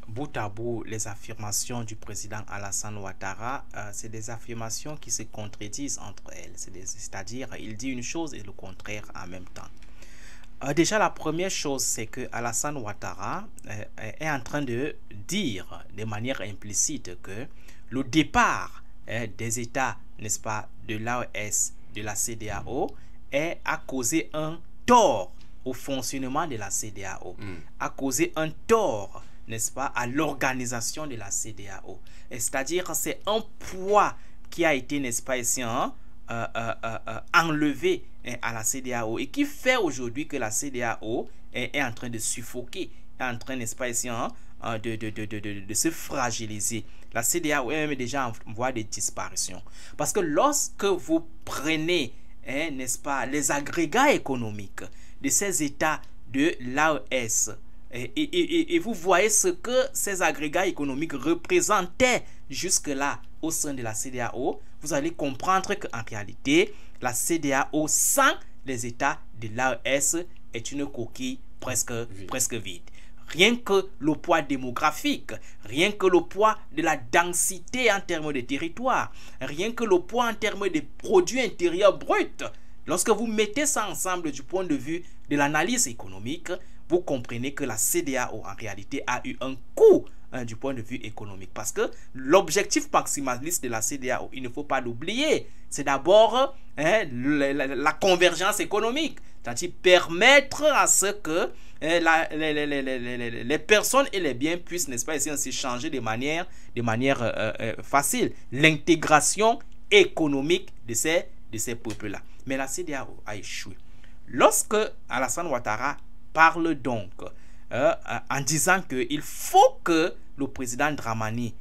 bout à bout les affirmations du président Alassane Ouattara, c'est des affirmations qui se contredisent entre elles. C'est-à-dire, il dit une chose et le contraire en même temps. Déjà, la première chose, c'est que Alassane Ouattara est en train de dire de manière implicite que le départ des États, n'est-ce pas, de l'AES, de la CEDEAO, a causé un tort au fonctionnement de la CEDEAO, a causé un tort, n'est-ce pas, à l'organisation de la CEDEAO. C'est-à-dire, c'est un poids qui a été, n'est-ce pas, ici, enlevé à la CEDEAO et qui fait aujourd'hui que la CEDEAO est en train de suffoquer, est en train, n'est-ce pas, ici, de se fragiliser. La CEDEAO est même déjà en voie de disparition. Parce que lorsque vous prenez, n'est-ce pas, les agrégats économiques de ces États de l'AES, et vous voyez ce que ces agrégats économiques représentaient jusque-là au sein de la CEDEAO, vous allez comprendre qu'en réalité, la CEDEAO sans les États de l'AES est une coquille presque vide. Rien que le poids démographique, rien que le poids de la densité en termes de territoire, rien que le poids en termes de produits intérieurs bruts, lorsque vous mettez ça ensemble du point de vue de l'analyse économique, vous comprenez que la CEDEAO en réalité a eu un coût du point de vue économique. Parce que l'objectif maximaliste de la CEDEAO, il ne faut pas l'oublier, c'est d'abord la convergence économique, c'est-à-dire permettre à ce que les personnes et les biens puissent, n'est-ce pas, essayer de s'échanger de manière facile. L'intégration économique de ces peuples-là. Mais la CEDEAO a échoué. Lorsque Alassane Ouattara parle donc en disant qu'il faut que le président Dramani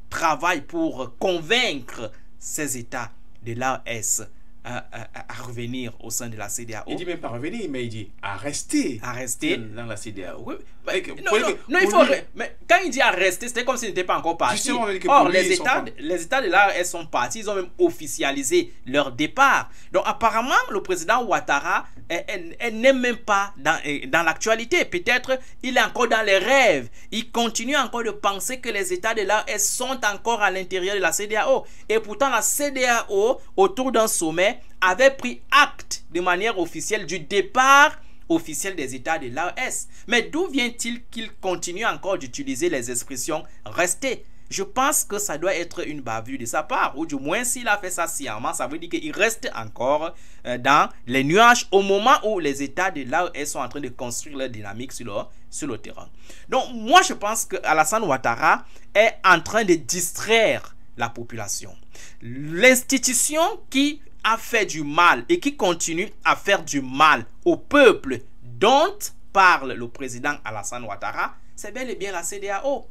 travaille pour convaincre ces États de l'AES à revenir au sein de la CEDEAO. Il dit même pas revenir, mais il dit à rester dans la CEDEAO. Oui. Non, il faut. Mais quand il dit à rester, c'était comme s'il n'était pas encore parti. Or, les États de l'AES sont partis, ils ont même officialisé leur départ. Donc, apparemment, le président Ouattara n'est même pas dans l'actualité. Peut-être il est encore dans les rêves. Il continue encore de penser que les États de l'AES sont encore à l'intérieur de la CEDEAO. Et pourtant, la CEDEAO, autour d'un sommet, avait pris acte de manière officielle du départ officiel des États de l'AES. Mais d'où vient-il qu'il continue encore d'utiliser les expressions « rester » ? Je pense que ça doit être une bavure de sa part, ou du moins s'il a fait ça sciemment, ça veut dire qu'il reste encore dans les nuages au moment où les États de l'AES sont en train de construire leur dynamique sur le terrain. Donc moi je pense que Alassane Ouattara est en train de distraire la population. L'institution qui a fait du mal et qui continue à faire du mal au peuple dont parle le président Alassane Ouattara, c'est bel et bien la CEDEAO.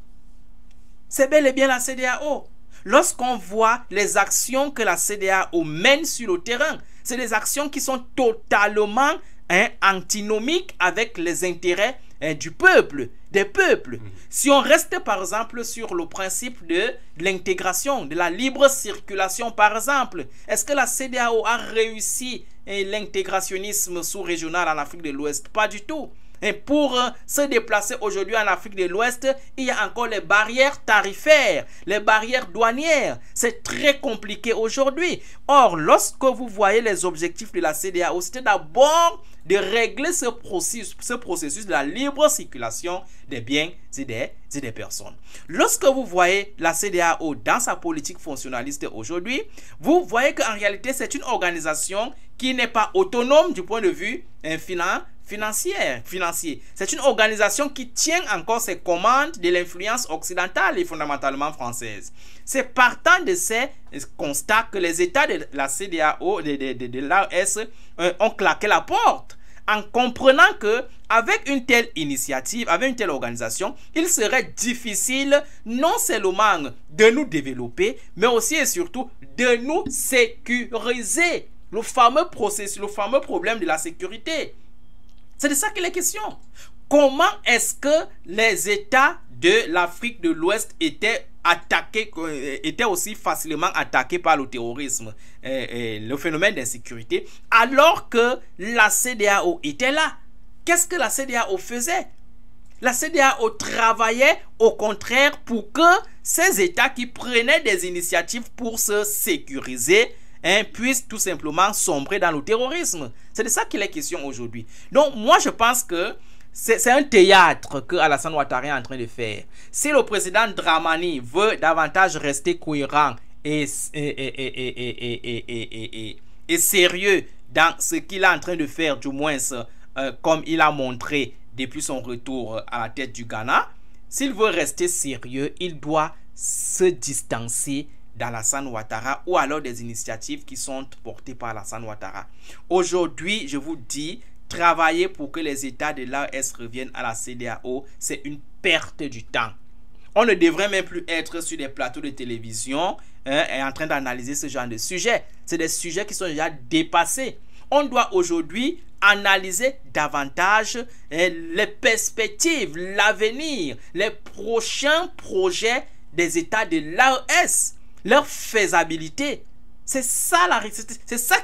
C'est bel et bien la CEDEAO. Lorsqu'on voit les actions que la CEDEAO mène sur le terrain, c'est des actions qui sont totalement antinomiques avec les intérêts du peuple, des peuples. Si on reste par exemple sur le principe de l'intégration, de la libre circulation par exemple, est-ce que la CEDEAO a réussi l'intégrationnisme sous-régional en Afrique de l'Ouest? Pas du tout. Et pour se déplacer aujourd'hui en Afrique de l'Ouest, il y a encore les barrières tarifaires, les barrières douanières. C'est très compliqué aujourd'hui. Or, lorsque vous voyez les objectifs de la CEDEAO, c'était d'abord de régler ce processus de la libre circulation des biens et des personnes. Lorsque vous voyez la CEDEAO dans sa politique fonctionnaliste aujourd'hui, vous voyez qu'en réalité, c'est une organisation qui n'est pas autonome du point de vue financier. C'est une organisation qui tient encore ses commandes de l'influence occidentale et fondamentalement française. C'est partant de ces constats que les États de la CEDEAO, de l'AES, ont claqué la porte en comprenant que avec une telle initiative, avec une telle organisation, il serait difficile non seulement de nous développer, mais aussi et surtout de nous sécuriser. Le fameux problème de la sécurité. C'est de ça qu'il est question. Comment est-ce que les États de l'Afrique de l'Ouest étaient était aussi facilement attaqué par le terrorisme, le phénomène d'insécurité, alors que la CEDEAO était là. Qu'est-ce que la CEDEAO faisait? La CEDEAO travaillait au contraire pour que ces États qui prenaient des initiatives pour se sécuriser puissent tout simplement sombrer dans le terrorisme. C'est de ça qu'il est question aujourd'hui. Donc moi je pense que c'est un théâtre que Alassane Ouattara est en train de faire. Si le président Dramani veut davantage rester cohérent et sérieux dans ce qu'il est en train de faire, du moins comme il a montré depuis son retour à la tête du Ghana, s'il veut rester sérieux, il doit se distancer d'Alassane Ouattara ou alors des initiatives qui sont portées par Alassane Ouattara. Aujourd'hui, je vous dis, travailler pour que les États de l'AES reviennent à la CEDEAO, c'est une perte du temps. On ne devrait même plus être sur des plateaux de télévision et en train d'analyser ce genre de sujets. C'est des sujets qui sont déjà dépassés. On doit aujourd'hui analyser davantage les perspectives, l'avenir, les prochains projets des États de l'AES, leur faisabilité. C'est ça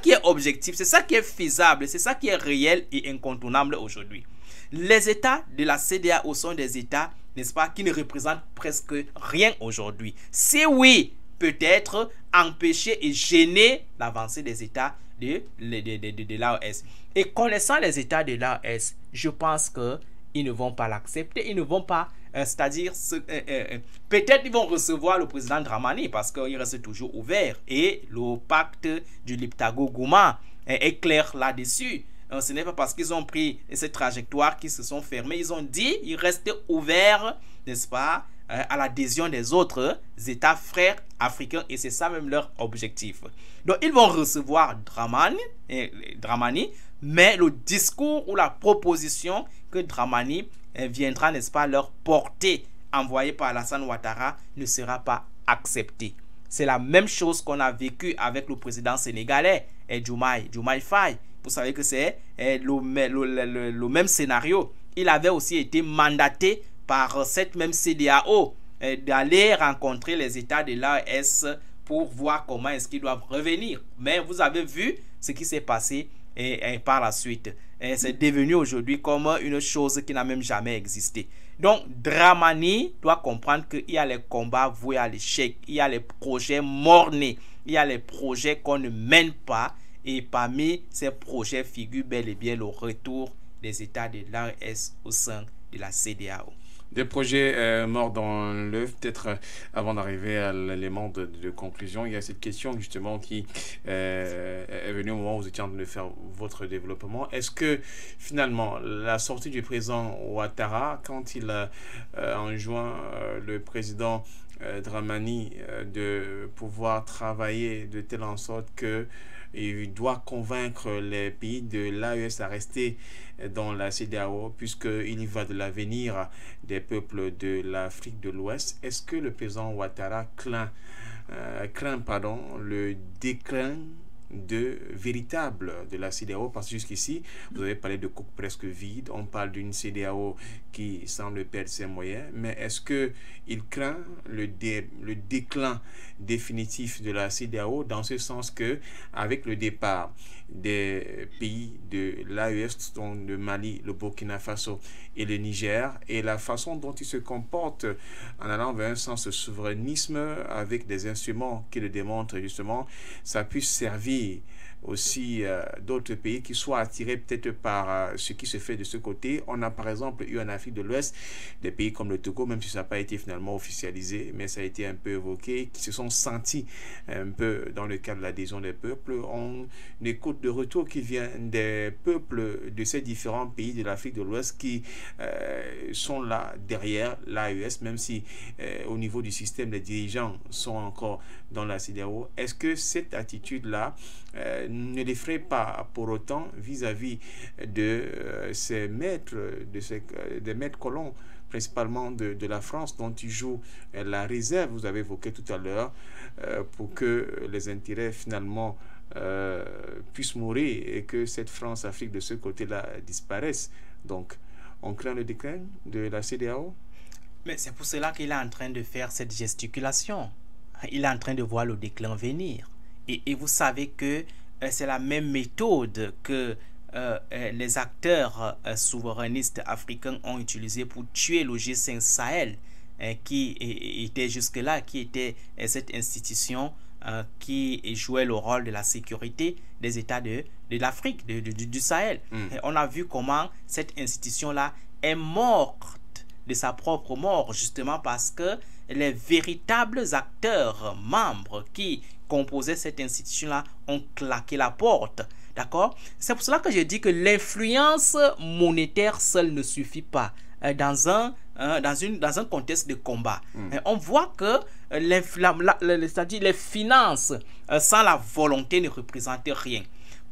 qui est objectif, c'est ça qui est faisable, c'est ça qui est réel et incontournable aujourd'hui. Les États de la CEDEAO sont des États, n'est-ce pas, qui ne représentent presque rien aujourd'hui. Si oui, peut-être empêcher et gêner l'avancée des États de l'AES. Et connaissant les États de l'AES, je pense qu'ils ne vont pas l'accepter, ils ne vont pas, c'est-à-dire, peut-être ils vont recevoir le président Dramani parce qu'il reste toujours ouvert. Et le pacte du Liptako-Gouma est clair là-dessus. Ce n'est pas parce qu'ils ont pris cette trajectoire qu'ils se sont fermés. Ils ont dit qu'ils restent ouverts, n'est-ce pas, à l'adhésion des autres États frères africains, et c'est ça même leur objectif. Donc ils vont recevoir Dramani, mais le discours ou la proposition que Dramani viendra, n'est-ce pas, leur porter, envoyé par Alassane Ouattara, ne sera pas accepté. C'est la même chose qu'on a vécu avec le président sénégalais, Diomaye Faye. Vous savez que c'est le même scénario. Il avait aussi été mandaté par cette même CEDEAO d'aller rencontrer les États de l'AES pour voir comment est-ce qu'ils doivent revenir. Mais vous avez vu ce qui s'est passé et par la suite. C'est devenu aujourd'hui comme une chose qui n'a même jamais existé. Donc Dramani doit comprendre qu'il y a les combats voués à l'échec, il y a les projets morts-nés, il y a les projets qu'on ne mène pas, et parmi ces projets figure bel et bien le retour des États de l'AES au sein de la CEDEAO. Des projets morts dans l'œuf. Peut-être avant d'arriver à l'élément de conclusion, il y a cette question justement qui est venue au moment où vous étiez en train de faire votre développement. Est-ce que finalement la sortie du président Ouattara, quand il a enjoint le président Dramani de pouvoir travailler de telle en sorte que il doit convaincre les pays de l'AES à rester dans la CEDEAO, puisqu'il y va de l'avenir des peuples de l'Afrique de l'Ouest. Est-ce que le président Ouattara craint le déclin véritable de la CEDEAO? Parce que jusqu'ici, vous avez parlé de coque presque vide, on parle d'une CEDEAO qui semble perdre ses moyens, mais est-ce qu'il craint le déclin définitif de la CEDEAO, dans ce sens que avec le départ des pays de l'AES, dont le Mali, le Burkina Faso et le Niger, et la façon dont ils se comportent en allant vers un sens de souverainisme avec des instruments qui le démontrent justement, ça puisse servir aussi d'autres pays qui soient attirés peut-être par ce qui se fait de ce côté. On a par exemple eu en Afrique de l'Ouest des pays comme le Togo, même si ça n'a pas été finalement officialisé, mais ça a été un peu évoqué, qui se sont sentis un peu dans le cadre de l'adhésion des peuples. On écoute de retour qui vient des peuples de ces différents pays de l'Afrique de l'Ouest qui sont là derrière l'AES, même si au niveau du système, les dirigeants sont encore dans la CEDEAO. Est-ce que cette attitude-là ne les ferait pas pour autant vis-à-vis de ces maîtres, des maîtres colons, principalement de la France, dont ils jouent la réserve, vous avez évoqué tout à l'heure, pour que les intérêts finalement puissent mourir et que cette France-Afrique de ce côté-là disparaisse. Donc, on craint le déclin de la CEDEAO? Mais c'est pour cela qu'il est en train de faire cette gesticulation. Il est en train de voir le déclin venir. Et vous savez que c'est la même méthode que les acteurs souverainistes africains ont utilisé pour tuer le G5 Sahel, qui était jusque-là, qui était cette institution qui jouait le rôle de la sécurité des États de l'Afrique, du Sahel. Et on a vu comment cette institution-là est morte de sa propre mort, justement parce que les véritables acteurs, membres qui composaient cette institution-là ont claqué la porte. D'accord? C'est pour cela que je dis que l'influence monétaire seule ne suffit pas dans un contexte de combat. On voit que c'est-à-dire les finances sans la volonté ne représentent rien.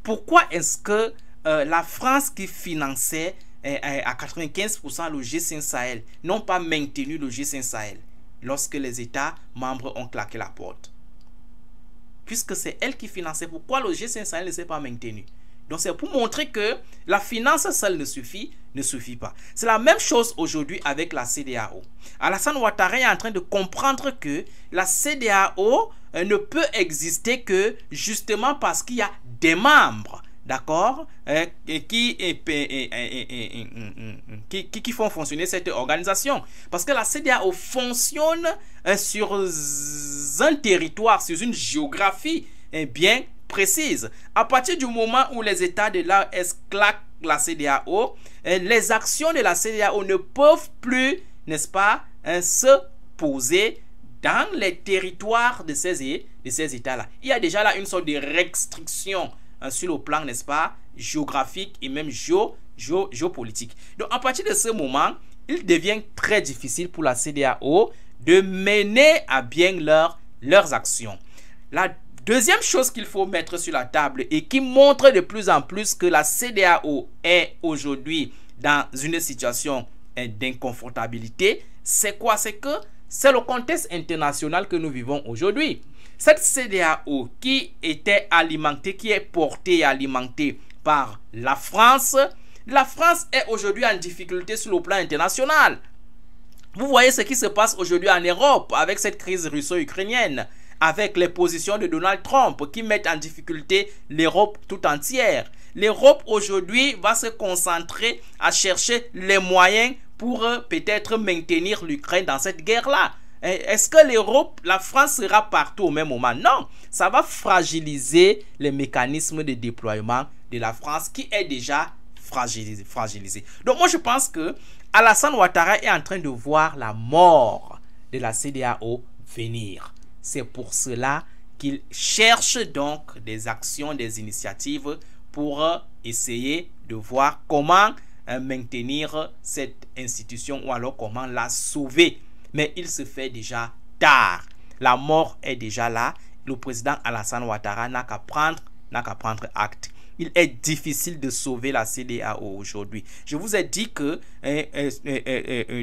Pourquoi est-ce que la France qui finançait à 95% le G5 Sahel n'ont pas maintenu le G5 Sahel lorsque les États membres ont claqué la porte? Puisque c'est elle qui finançait, pourquoi le G5 Sahel ne s'est pas maintenu? Donc c'est pour montrer que la finance seule ne suffit pas. C'est la même chose aujourd'hui avec la CEDEAO. Alassane Ouattara est en train de comprendre que la CEDEAO ne peut exister que justement parce qu'il y a des membres, d'accord, qui font fonctionner cette organisation. Parce que la CEDEAO fonctionne sur un territoire, sur une géographie bien précise. À partir du moment où les États de l'AES claquent la CEDEAO, les actions de la CEDEAO ne peuvent plus, n'est-ce pas, se poser dans les territoires de ces États-là. Il y a déjà là une sorte de restriction sur le plan, n'est-ce pas, géographique et même géopolitique. Donc, à partir de ce moment, il devient très difficile pour la CEDEAO de mener à bien leurs actions. La deuxième chose qu'il faut mettre sur la table et qui montre de plus en plus que la CEDEAO est aujourd'hui dans une situation d'inconfortabilité, c'est quoi? C'est que c'est le contexte international que nous vivons aujourd'hui. Cette CEDEAO qui était alimentée, qui est portée et alimentée par la France est aujourd'hui en difficulté sur le plan international. Vous voyez ce qui se passe aujourd'hui en Europe avec cette crise russo-ukrainienne, avec les positions de Donald Trump qui mettent en difficulté l'Europe tout entière. L'Europe aujourd'hui va se concentrer à chercher les moyens pour peut-être maintenir l'Ukraine dans cette guerre-là. Est-ce que l'Europe, la France sera partout au même moment? Non, ça va fragiliser les mécanismes de déploiement de la France qui est déjà fragilisé. Donc moi je pense que Alassane Ouattara est en train de voir la mort de la CEDEAO venir. C'est pour cela qu'il cherche donc des actions, des initiatives pour essayer de voir comment maintenir cette institution ou alors comment la sauver. Mais il se fait déjà tard. La mort est déjà là. Le président Alassane Ouattara n'a qu'à prendre acte. Il est difficile de sauver la CEDEAO aujourd'hui. Je vous ai dit que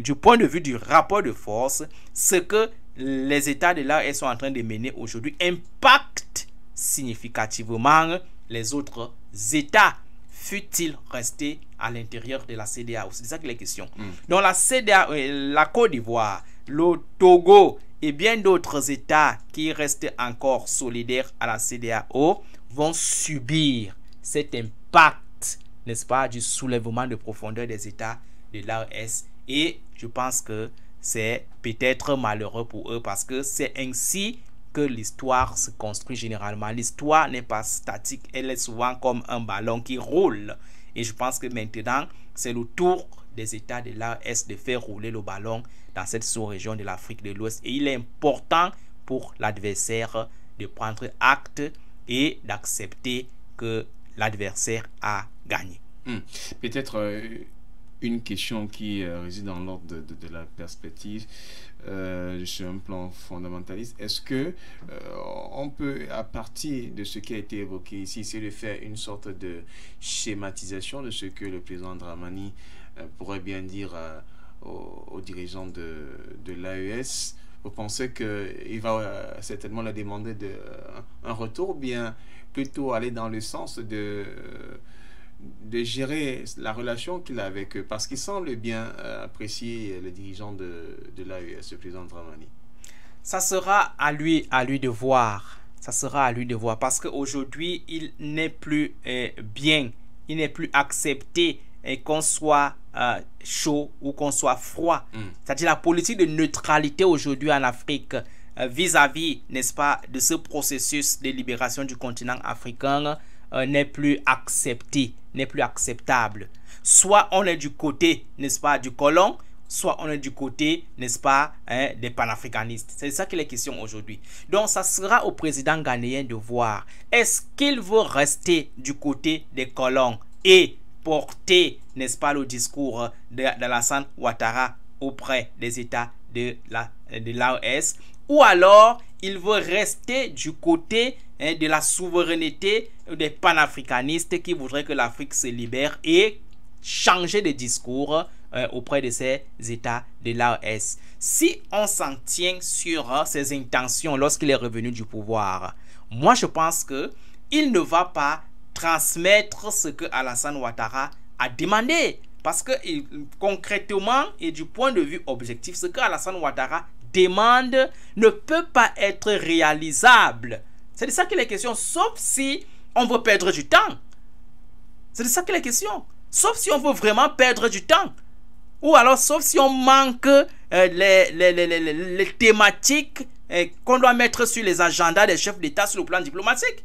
du point de vue du rapport de force, ce que les États de l'AES sont en train de mener aujourd'hui impacte significativement les autres États, fut-il resté à l'intérieur de la CEDEAO. C'est ça que les questions. Donc la CEDEAO, la Côte d'Ivoire, le Togo et bien d'autres États qui restent encore solidaires à la CEDEAO vont subir cet impact, n'est-ce pas, du soulèvement de profondeur des États de l'AES. Et je pense que c'est peut-être malheureux pour eux parce que c'est ainsi que l'histoire se construit généralement. L'histoire n'est pas statique, elle est souvent comme un ballon qui roule. Et je pense que maintenant, c'est le tour des États de l'AES de faire rouler le ballon dans cette sous-région de l'Afrique de l'Ouest. Et il est important pour l'adversaire de prendre acte et d'accepter que l'adversaire a gagné. Peut-être une question qui réside dans l'ordre de la perspective sur un plan fondamentaliste. Est-ce que on peut, à partir de ce qui a été évoqué ici, c'est de faire une sorte de schématisation de ce que le président Dramani pourrait bien dire aux dirigeants de l'AES? Vous pensez qu'il va certainement leur demander un retour, bien plutôt aller dans le sens de gérer la relation qu'il a avec eux? Parce qu'il semble bien apprécier les dirigeants de l'AES, le président Dramani. Ça sera à lui de voir. Ça sera à lui de voir parce qu'aujourd'hui, il n'est plus bien, il n'est plus accepté qu'on soit chaud ou qu'on soit froid. C'est-à-dire la politique de neutralité aujourd'hui en Afrique vis-à-vis, n'est-ce pas, de ce processus de libération du continent africain n'est plus accepté, n'est plus acceptable. Soit on est du côté, n'est-ce pas, du colon, soit on est du côté, n'est-ce pas, des panafricanistes. C'est ça qu'il est question aujourd'hui. Donc, ça sera au président ghanéen de voir, est-ce qu'il veut rester du côté des colons et porter, n'est-ce pas, le discours d'Alassane Ouattara auprès des États de l'AES, ou alors il veut rester du côté de la souveraineté des panafricanistes qui voudraient que l'Afrique se libère et changer de discours auprès de ces États de l'AES. Si on s'en tient sur ses intentions lorsqu'il est revenu du pouvoir, moi je pense qu'il ne va pas transmettre ce que Alassane Ouattara a demandé. Parce que concrètement et du point de vue objectif, ce que Alassane Ouattara demande ne peut pas être réalisable. C'est de ça qu'il est question, sauf si on veut perdre du temps. C'est de ça qu'il est question. Sauf si on veut vraiment perdre du temps. Ou alors sauf si on manque les thématiques qu'on doit mettre sur les agendas des chefs d'État sur le plan diplomatique.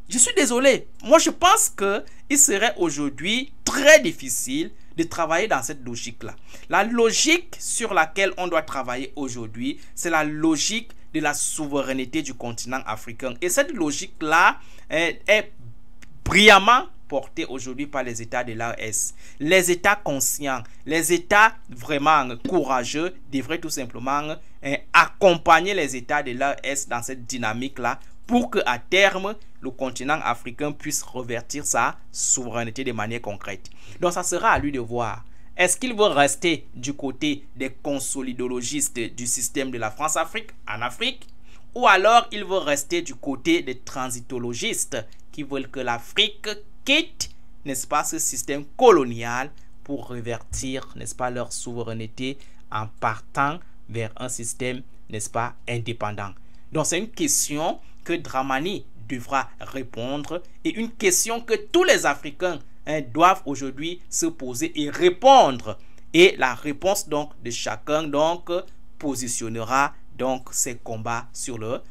Je suis désolé. Moi, je pense qu'il serait aujourd'hui très difficile de travailler dans cette logique-là. La logique sur laquelle on doit travailler aujourd'hui, c'est la logique de la souveraineté du continent africain. Et cette logique-là est brillamment portée aujourd'hui par les États de l'AES. Les États conscients, les États vraiment courageux devraient tout simplement accompagner les États de l'AES dans cette dynamique-là pour qu'à terme, le continent africain puisse revertir sa souveraineté de manière concrète. Donc, ça sera à lui de voir. Est-ce qu'il veut rester du côté des consolidologistes du système de la France-Afrique en Afrique? Ou alors, il veut rester du côté des transitologistes qui veulent que l'Afrique quitte, n'est-ce pas, ce système colonial pour revertir, n'est-ce pas, leur souveraineté en partant vers un système, n'est-ce pas, indépendant. Donc, c'est une question que Dramani devra répondre et une question que tous les Africains doivent aujourd'hui se poser et répondre. Et la réponse donc de chacun donc positionnera donc ses combats sur le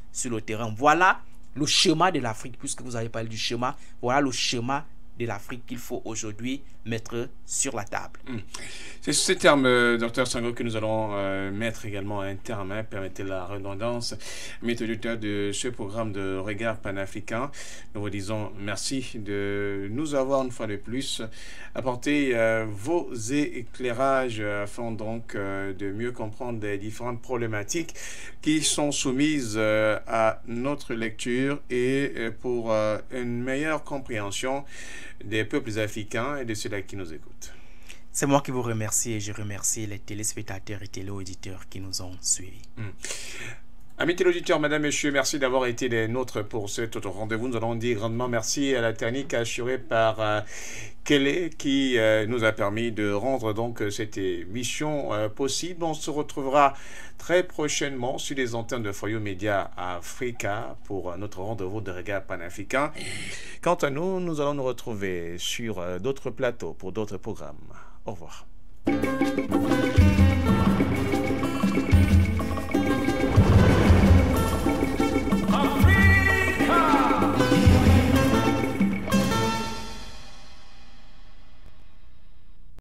terrain. Voilà le schéma de l'Afrique, puisque vous avez parlé du schéma. Voilà le schéma de l'Afrique qu'il faut aujourd'hui mettre sur la table. C'est sur ces termes, Dr Sango, que nous allons mettre également un terme, permettez la redondance, méthoditeur de ce programme de regard panafricain. Nous vous disons merci de nous avoir une fois de plus apporté vos éclairages afin donc de mieux comprendre les différentes problématiques qui sont soumises à notre lecture et pour une meilleure compréhension des peuples africains et de ceux-là qui nous écoutent. C'est moi qui vous remercie et je remercie les téléspectateurs et téléauditeurs qui nous ont suivis. Amis téléauditeurs, mesdames, messieurs, merci d'avoir été des nôtres pour cet autre rendez-vous. Nous allons dire grandement merci à la technique assurée par Kelly qui nous a permis de rendre donc cette émission possible. On se retrouvera très prochainement sur les antennes de Foyo Média Africa pour notre rendez-vous de regard panafricain. Quant à nous, nous allons nous retrouver sur d'autres plateaux pour d'autres programmes. Au revoir.